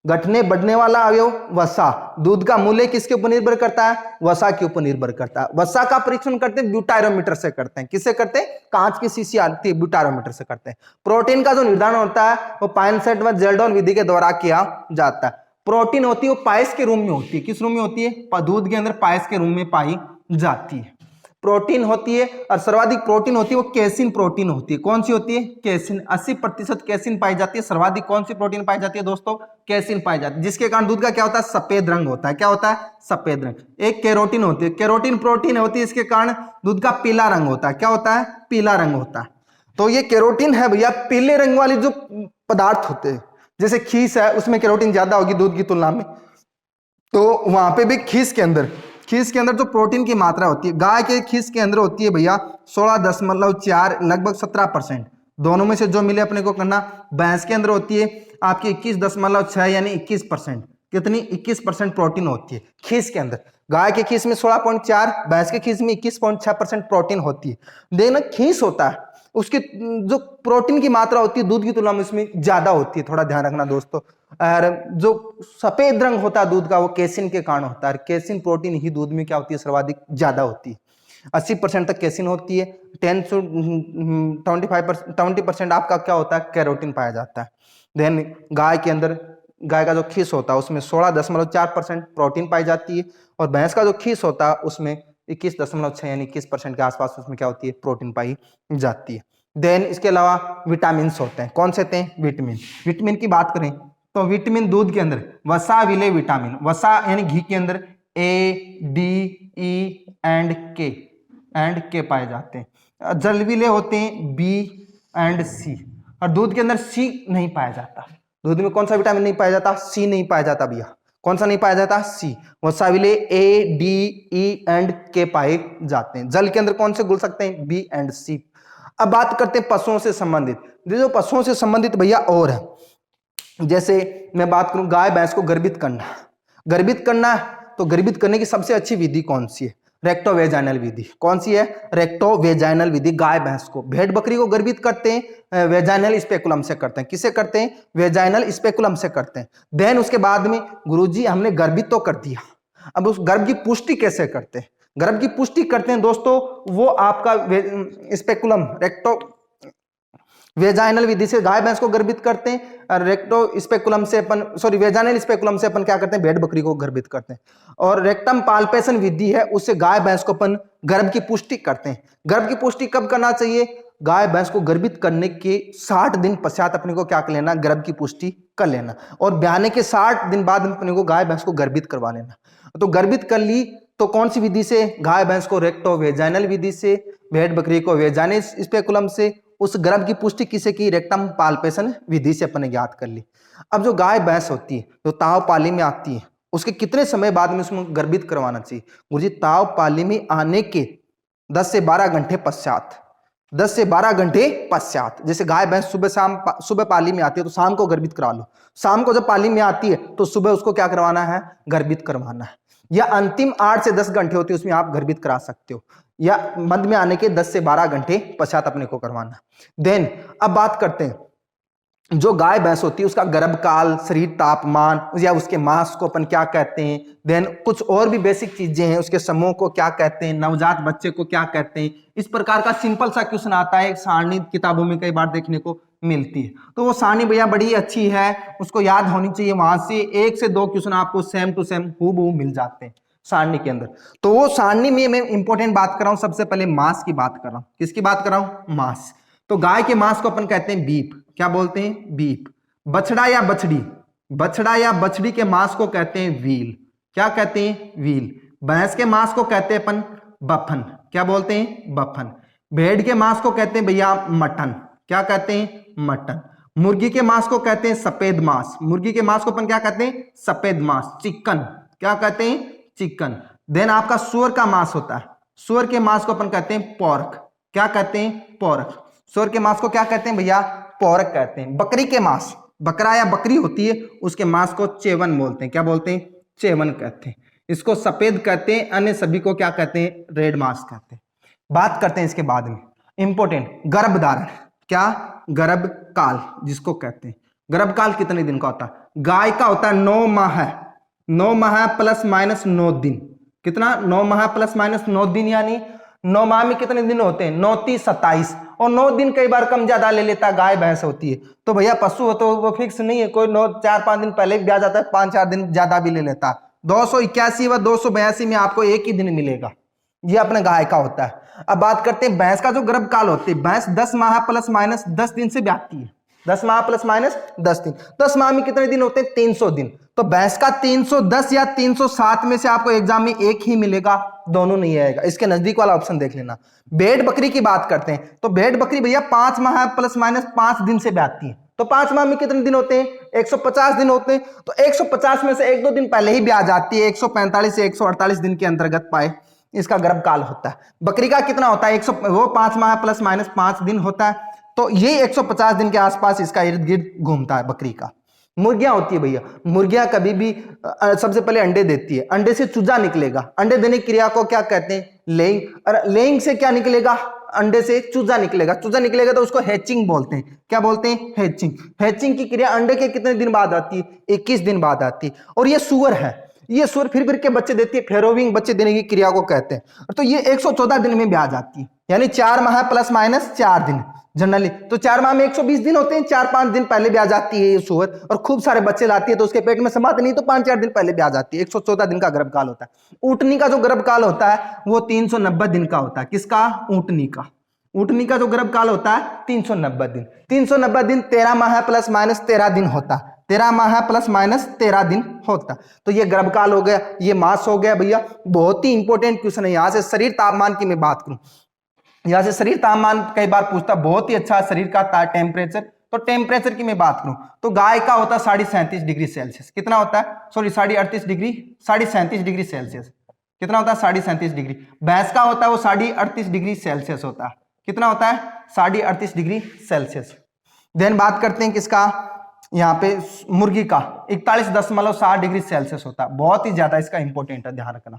Speaker 1: घटने बढ़ने वाला अवयव वसा। दूध का मूल्य किसके ऊपर निर्भर करता है? वसा के ऊपर निर्भर करता है। वसा का परीक्षण करते हैं ब्यूटायरोमीटर से करते हैं। किससे करते हैं? कांच की शीशी आती है, ब्यूटायरोमीटर से करते हैं। प्रोटीन का जो निर्धारण होता है वो पाइनसेट व जेल्डोन विधि के द्वारा किया जाता है। प्रोटीन होती है वो पायस के रूम में होती है। किस रूम में होती है? दूध के अंदर पायस के रूम में पाई जाती है। प्रोटीन होती है। और सर्वाधिक प्रोटीन होती है वो केसिन प्रोटीन होती है। कौन सी होती है? केसिन। 80% केसिन पाई जाती है। सर्वाधिक कौन सी प्रोटीन पाई जाती है दोस्तों? केसिन पाई जाती है, जिसके कारण दूध का क्या होता है? सफेद रंग होता है। क्या होता है? सफेद रंग। एक कैरोटीन होती है, कैरोटीन प्रोटीन होती है, इसके कारण दूध का पीला रंग होता है। क्या होता है? पीला रंग होता है। तो ये कैरोटीन है भैया, पीले रंग वाली जो पदार्थ होते हैं, जैसे खीस है उसमें कैरोटीन ज्यादा होगी दूध की तुलना में, तो वहां पे भी खीस के अंदर जो प्रोटीन की मात्रा होती है, गाय के खीस के अंदर होती है भैया 16.4, लगभग 17%। दोनों में से जो मिले अपने को करना। भैंस के अंदर होती है आपकी 21.6 यानी 21%। कितनी? 21% प्रोटीन होती है खीस के अंदर। गाय के खीस में 16.4, भैंस के खीस में 21.6% प्रोटीन होती है। देखना खीस होता है उसकी जो प्रोटीन की मात्रा होती है दूध की तुलना में उसमें ज्यादा होती है, थोड़ा ध्यान रखना दोस्तों। और जो सफेद रंग होता है दूध का वो केसिन के कारण होता है। केसिन प्रोटीन ही दूध में क्या होती है? सर्वाधिक ज्यादा होती है। 80% तक केसिन होती है। 10 से 20% आपका क्या होता है? कैरोटीन पाया जाता है। देन गाय के अंदर, गाय का जो खीस होता है उसमें 16.4% प्रोटीन पाई जाती है। और भैंस का जो खीस होता है उसमें 21.6 यानी 21% के आसपास उसमें क्या होती है? प्रोटीन पाई जाती है। देन इसके अलावा विटामिन होते हैं। कौन से होते हैं? विटामिन। विटामिन की बात करें तो विटामिन दूध के अंदर वसा विले विटामिन, वसा यानी घी के अंदर ए, डी, ई एंड के पाए जाते हैं। जल विले होते हैं बी एंड सी। और दूध के अंदर सी नहीं पाया जाता। दूध में कौन सा विटामिन नहीं पाया जाता? सी नहीं पाया जाता भैया। कौन सा नहीं पाया जाता? सी। वसा विले ए, डी, ई एंड के पाए जाते हैं। जल के अंदर कौन से घुल सकते हैं? बी एंड सी। अब बात करते हैं पशुओं से संबंधित। जो पशुओं से संबंधित भैया और है, जैसे मैं बात करूं गाय भैंस को गर्भित करना तो गर्भित करने की सबसे अच्छी विधि कौन सी है? रेक्टोवेजाइनल विधि। कौन सी है? रेक्टोवेजाइनल विधि। गाय भैंस को, भेड़ बकरी को गर्भित करते हैं वेजाइनल स्पेकुलम से करते हैं। किससे करते हैं? वेजाइनल स्पेकुलम से करते हैं। देन उसके बाद में गुरुजी हमने गर्भित तो कर दिया, अब उस गर्भ की पुष्टि कैसे करते हैं? गर्भ की पुष्टि करते हैं दोस्तों वो आपका स्पेकुलम रेक्टो वेजाइनल विधि से गाय भैंस को गर्भित करते हैं। रेक्टो स्पेकुलम से अपन वेजाइनल स्पेकुलम से अपन क्या करते हैं? भेड़ बकरी को गर्भित करते हैं। और रेक्टम पाल्पेशन विधि है, उससे गाय भैंस को अपन गर्भ की पुष्टि करते हैं। गर्भ की पुष्टि कब करना चाहिए? गाय भैंस को गर्भित करने के 60 दिन पश्चात अपने को क्या कर लेना? गर्भ की पुष्टि कर लेना। और ब्याने के 60 दिन बाद अपने को गाय भैंस को गर्भित करवा लेना। तो गर्भित कर ली तो कौन सी विधि से? गाय भैंस को रेक्टो वेजाइनल विधि से, भेड़ बकरी को वेजाइनल स्पेकुलम से। उस गर्भ की पुष्टि किसे की? रेक्टम पाल्पेशन विधि से अपने ज्ञात कर ली। अब जो गाय भैंस होती है जो ताव पाली में आती है उसके कितने समय बाद में उसमें गर्भित करवाना चाहिए? गुरुजी ताव पाली में आने के 10 से 12 घंटे पश्चात, 10 से 12 घंटे पश्चात। जैसे गाय भैंस सुबह पाली में आती है तो शाम को गर्भित करा लो। शाम को जब पाली में आती है तो सुबह उसको क्या करवाना है? गर्भित करवाना है। या अंतिम 8 से 10 घंटे होती है उसमें आप गर्भित करा सकते हो, या मध्य में आने के 10 से 12 घंटे पश्चात अपने को करवाना। देन अब बात करते हैं जो गाय भैंस होती है उसका गर्भकाल, शरीर तापमान या उसके मास को अपन क्या कहते हैं। देन कुछ और भी बेसिक चीजें हैं, उसके समूह को क्या कहते हैं, नवजात बच्चे को क्या कहते हैं। इस प्रकार का सिंपल सा क्वेश्चन आता है, सारणी किताबों में कई बार देखने को मिलती है। तो वो सारणी भैया बड़ी अच्छी है, उसको याद होनी चाहिए। वहां से 1 से 2 क्वेश्चन आपको सेम टू सेम हूबहू मिल जाते हैं सारणी के अंदर। तो वो सारणी में मैं इंपॉर्टेंट बात कर रहा हूं, सबसे पहले मांस की बात कर रहा हूं। किसकी बात कर रहा हूं? मांस। तो गाय के मांस को अपन कहते हैं बीफ। क्या बोलते हैं? बीफ। बछड़ा या बछड़ी, बछड़ा या बछड़ी के मांस को कहते हैं व्हील। क्या कहते हैं? व्हील। भैंस के मांस को कहते हैं अपन बफन। क्या बोलते हैं? बफन। भेड़ के मांस को कहते हैं भैया मटन। क्या कहते हैं? मटन। मुर्गी के मांस को कहते हैं सफेद मांस। मुर्गी के मांस को अपन क्या कहते हैं? सफेद मांस, चिकन। क्या कहते हैं? चिकन। देन आपका सुअर का मांस होता है, सुअर के मांस को अपन कहते हैं पोर्क। क्या कहते हैं? पोर्क। सुअर के मांस को क्या कहते हैं भैया? पोर्क कहते हैं। बकरी के मांस, बकरा या बकरी होती है उसके मांस को चेवन बोलते हैं। क्या बोलते हैं? चेवन कहते हैं। इसको सफेद कहते हैं, अन्य सभी को क्या कहते हैं? रेड मांस कहते हैं। बात करते हैं इसके बाद में इंपॉर्टेंट गर्भधारण। क्या? गर्भकाल जिसको कहते हैं। गर्भकाल कितने दिन का होता है? गाय का होता है 9 माह, 9 माह प्लस माइनस 9 दिन। कितना? 9 माह प्लस माइनस 9 दिन, यानी 9 माह में कितने दिन होते हैं? 9 3 27, और 9 दिन कई बार कम ज्यादा ले लेता है, गाय भैंस होती है। तो भैया पशु हो तो वो फिक्स नहीं है, कोई 9 4-5 दिन पहले भी आ जाता है, 5-4 दिन ज्यादा भी ले लेता है। 281 व 282 में आपको एक ही दिन मिलेगा। ये अपने गाय का होता है। अब बात करते हैं भैंस का जो गर्भकाल होती है। भैंस 10 माह प्लस माइनस 10 दिन से ब्याती है। 10 माह प्लस माइनस 10 दिन। 10 माह में कितने दिन होते हैं? 300 दिन। तो भैंस का 310 या 307 में से आपको एग्जाम में एक ही मिलेगा, दोनों नहीं आएगा। इसके नजदीक वाला ऑप्शन देख लेना। भेड़ बकरी की बात करते हैं तो भेड़ बकरी भैया 5 माह प्लस माइनस 5 दिन से ब्याती है। तो 5 माह में कितने दिन होते हैं? 150 दिन होते हैं। तो 150 में से 1-2 दिन पहले ही ब्याह जाती है। 145 से 148 दिन के अंतर्गत पाए इसका गर्भकाल होता है। बकरी का कितना होता है? 100, वो 5 माह प्लस माइनस 5 दिन होता है। तो ये 150 दिन के आसपास इसका इर्द गिर्द घूमता है बकरी का। मुर्गियां होती है भैया, मुर्गियां कभी भी सबसे पहले अंडे देती है, अंडे से चूजा निकलेगा। अंडे देने की क्रिया को क्या कहते हैं? लेइंग। और लेइंग से क्या निकलेगा? अंडे से चूजा निकलेगा। चूजा निकलेगा तो उसको हैचिंग बोलते हैं। क्या बोलते हैं? हैचिंग। हैचिंग की क्रिया अंडे के कितने दिन बाद आती है? 21 दिन बाद आती है। और ये सुअर है, ये सुअर फिर के बच्चे देती है, फेरोविंग बच्चे देने की क्रिया को कहते हैं। तो ये 114 दिन में ब्याह जाती है, यानी 4 माह प्लस माइनस 4 दिन जनरली। तो 4 माह में 120 दिन होते हैं, 4-5 दिन पहले ब्याह जाती है ये सुअर, और खूब सारे बच्चे लाती है तो उसके पेट में समाते नहीं, तो 5-4 दिन पहले ब्याह जाती है। 114 दिन का गर्भकाल होता है। ऊंटनी का जो गर्भकाल होता है वो 390 दिन का होता है। किसका? ऊंटनी का। ऊंटनी का जो गर्भकाल होता है 390 दिन। 390 दिन 13 माह प्लस माइनस 13 दिन होता है। 13 माह प्लस माइनस 13 दिन होता। तो ये गर्भकाल हो गया, ये मास हो गया भैया। बहुत ही इंपॉर्टेंट क्वेश्चन है। यहां से शरीर तापमान की मैं बात करूं, यहां से शरीर तापमान कई बार पूछता, बहुत ही अच्छा शरीर का टेम्परेचर। तो टेम्परेचर की मैं बात करूं तो गाय का होता है 37.5 डिग्री सेल्सियस। कितना होता है? Sorry 38.5 degree, 37 degree Celsius. कितना होता है? 37 डिग्री। भैंस का होता है वो 38 डिग्री सेल्सियस होता है। कितना होता है? 38 डिग्री सेल्सियस। देन बात करते हैं किसका? यहाँ पे मुर्गी का 41.60 डिग्री सेल्सियस होता है। बहुत ही ज्यादा इसका इंपॉर्टेंट है, ध्यान रखना।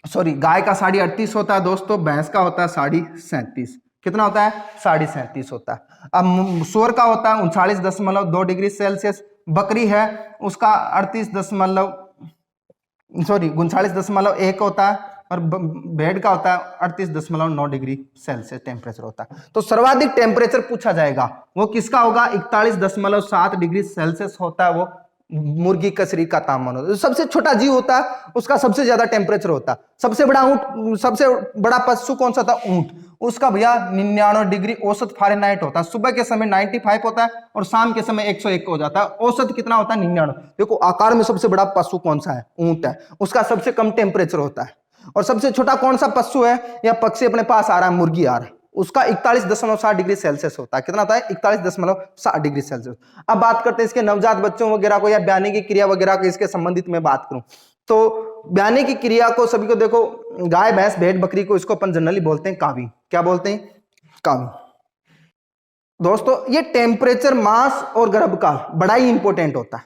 Speaker 1: सॉरी, गाय का 38.5 होता है दोस्तों, भैंस का होता है 37.5। कितना होता है? 37.5 होता है। अब सुअर का होता है 39.2 डिग्री सेल्सियस। बकरी है उसका 39.1 होता है, और भेड़ का होता है 38.9 डिग्री सेल्सियस टेम्परेचर होता है। तो सर्वाधिक टेम्परेचर पूछा जाएगा वो किसका होगा? 41.7 डिग्री सेल्सियस होता है वो मुर्गी का शरीर का तापमान होता है। सबसे छोटा जीव होता है उसका सबसे ज्यादा टेम्परेचर होता है। सबसे बड़ा ऊंट, सबसे बड़ा पशु कौन सा था? ऊंट। उसका भैया 99 डिग्री औसत फ़ारेनहाइट होता है। सुबह के समय 95 होता है और शाम के समय 101 हो जाता है। औसत कितना होता है? 99। देखो आकार में सबसे बड़ा पशु कौन सा है? ऊंट है, उसका सबसे कम टेम्परेचर होता है। और सबसे छोटा कौन सा पशु है या पक्षी अपने पास आ रहा है? मुर्गी आ रहा है, उसका 41.7 डिग्री सेल्सियस होता है। कितना होता है? 41.7 डिग्री सेल्सियस। अब बात करते हैं इसके नवजात बच्चों वगैरह को या ब्याने की क्रिया वगैरह को, इसके संबंधित में बात करूं तो ब्याने की क्रिया को सभी को देखो, गाय भैंस भेड़ बकरी को इसको अपन जनरली बोलते हैं कावी। क्या बोलते हैं? कावी। दोस्तों ये टेम्परेचर, मास और गर्भकाल बड़ा ही इंपॉर्टेंट होता है,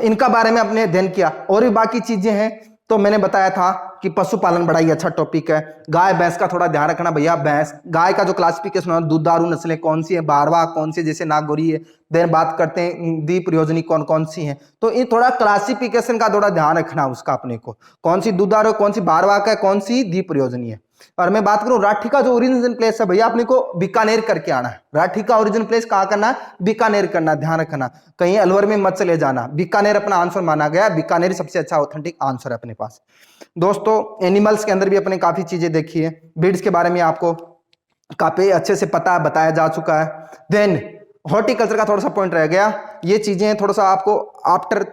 Speaker 1: इनका बारे में अपने अध्ययन किया। और भी बाकी चीजें हैं तो मैंने बताया था कि पशुपालन बड़ा ही अच्छा टॉपिक है। गाय भैंस का थोड़ा ध्यान रखना भैया। भैंस गाय का जो क्लासिफिकेशन है, दुधारू नस्लें कौन सी है, बारवा कौन सी, जैसे नागौरी है। देन बात करते हैं दीप योजनी कौन कौन सी है। तो ये थोड़ा क्लासिफिकेशन का थोड़ा ध्यान रखना उसका अपने को, कौन सी दुधारू, कौन सी बारवा का, कौन सी दीप योजनी है। और मैं बात करूं राठी का जो ओरिजिनल प्लेस है भैया, अपने को बीकानेर करके आना है। राठी का ओरिजिनल प्लेस कहां करना है? बीकानेर करना, ध्यान रखना, कहीं अलवर में मत चले जाना। बीकानेर अपना आंसर माना गया, बीकानेर सबसे अच्छा ऑथेंटिक आंसर है अपने पास। दोस्तों एनिमल्स के अंदर भी अपने काफी चीजें देखी है, ब्रीड्स के बारे में आपको काफी अच्छे से पता है, बताया जा चुका है। देन हॉर्टिकल्चर का थोड़ा सा पॉइंट रह गया, ये चीजें थोड़ा सा आपको आफ्टर,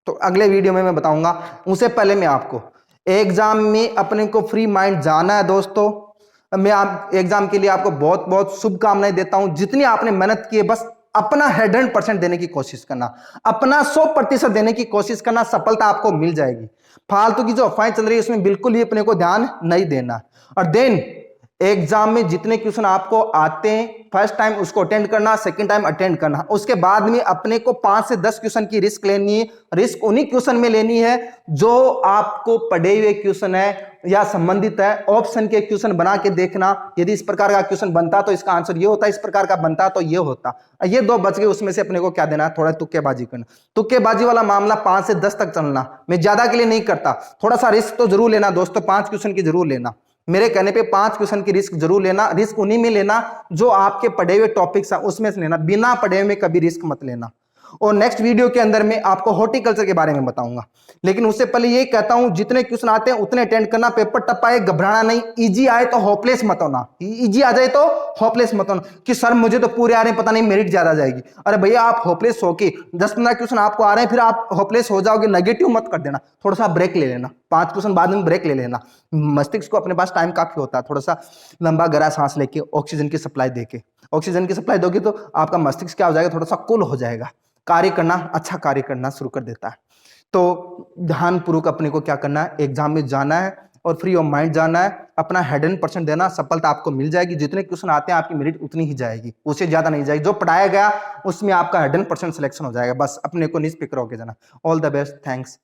Speaker 1: तो अगले वीडियो में मैं बताऊंगा। उससे पहले मैं आपको एग्जाम में अपने को फ्री माइंड जाना है दोस्तों। मैं आप एग्जाम के लिए आपको बहुत बहुत शुभकामनाएं देता हूं। जितनी आपने मेहनत की है बस अपना 100% देने की कोशिश करना, अपना 100% देने की कोशिश करना, सफलता आपको मिल जाएगी। फालतू की जो अफवाहें चल रही है उसमें बिल्कुल ही अपने को ध्यान नहीं देना। और देन एग्जाम में जितने क्वेश्चन आपको आते हैं फर्स्ट टाइम उसको अटेंड करना, सेकंड टाइम अटेंड करना, उसके बाद में अपने को 5 से 10 क्वेश्चन की रिस्क लेनी है। रिस्क उन्हीं क्वेश्चन में लेनी है जो आपको पढ़े हुए क्वेश्चन है या संबंधित है। ऑप्शन के क्वेश्चन बना के देखना, यदि इस प्रकार का क्वेश्चन बनता तो इसका आंसर ये होता, इस प्रकार का बनता तो ये होता। ये 2 बच गए, उसमें से अपने को क्या देना है? थोड़ा तुक्केबाजी करना। तुक्केबाजी वाला मामला 5 से 10 तक चलना, मैं ज्यादा के लिए नहीं करता। थोड़ा सा रिस्क तो जरूर लेना दोस्तों, 5 क्वेश्चन की जरूर लेना। मेरे कहने पे 5 क्वेश्चन की रिस्क जरूर लेना। रिस्क उन्हीं में लेना जो आपके पढ़े हुए टॉपिक्स हैं उसमें से लेना, बिना पढ़े हुए कभी रिस्क मत लेना। और नेक्स्ट वीडियो के अंदर मैं आपको हॉर्टिकल्चर के बारे में बताऊंगा, लेकिन उससे पहले ये कहता हूं जितने क्वेश्चन आते हैं उतने अटेंड करना। पेपर टफ आए घबराना नहीं, इजी आए तो होपलेस मत होना, इजी आ जाए तो होपलेस मत होना कि सर मुझे तो पूरे आ रहे हैं, पता नहीं मेरिट ज्यादा जाएगी। अरे भैया आप होपलेस होके 10-15 क्वेश्चन आपको आ रहे हैं फिर आप होपलेस हो जाओगे, नेगेटिव मत कर देना। थोड़ा सा ब्रेक ले लेना, 5 क्वेश्चन बाद में ब्रेक ले लेना। मस्तिष्क को अपने पास टाइम काफी होता है, थोड़ा सा लंबा गहरा सांस लेके ऑक्सीजन की सप्लाई देके, ऑक्सीजन की सप्लाई दोगे तो आपका मस्तिष्क क्या हो जाएगा? थोड़ा सा कूल हो जाएगा, कार्य करना, अच्छा कार्य करना शुरू कर देता है। तो ध्यानपूर्वक अपने को क्या करना है? एग्जाम में जाना है और फ्री ऑफ माइंड जाना है, अपना 100% देना, सफलता आपको मिल जाएगी। जितने क्वेश्चन आते हैं आपकी मेरिट उतनी ही जाएगी, उससे ज्यादा नहीं जाएगी। जो पढ़ाया गया उसमें आपका 100% सिलेक्शन हो जाएगा। बस अपने को निष्फिक्र होकर जाना। All the best, thanks.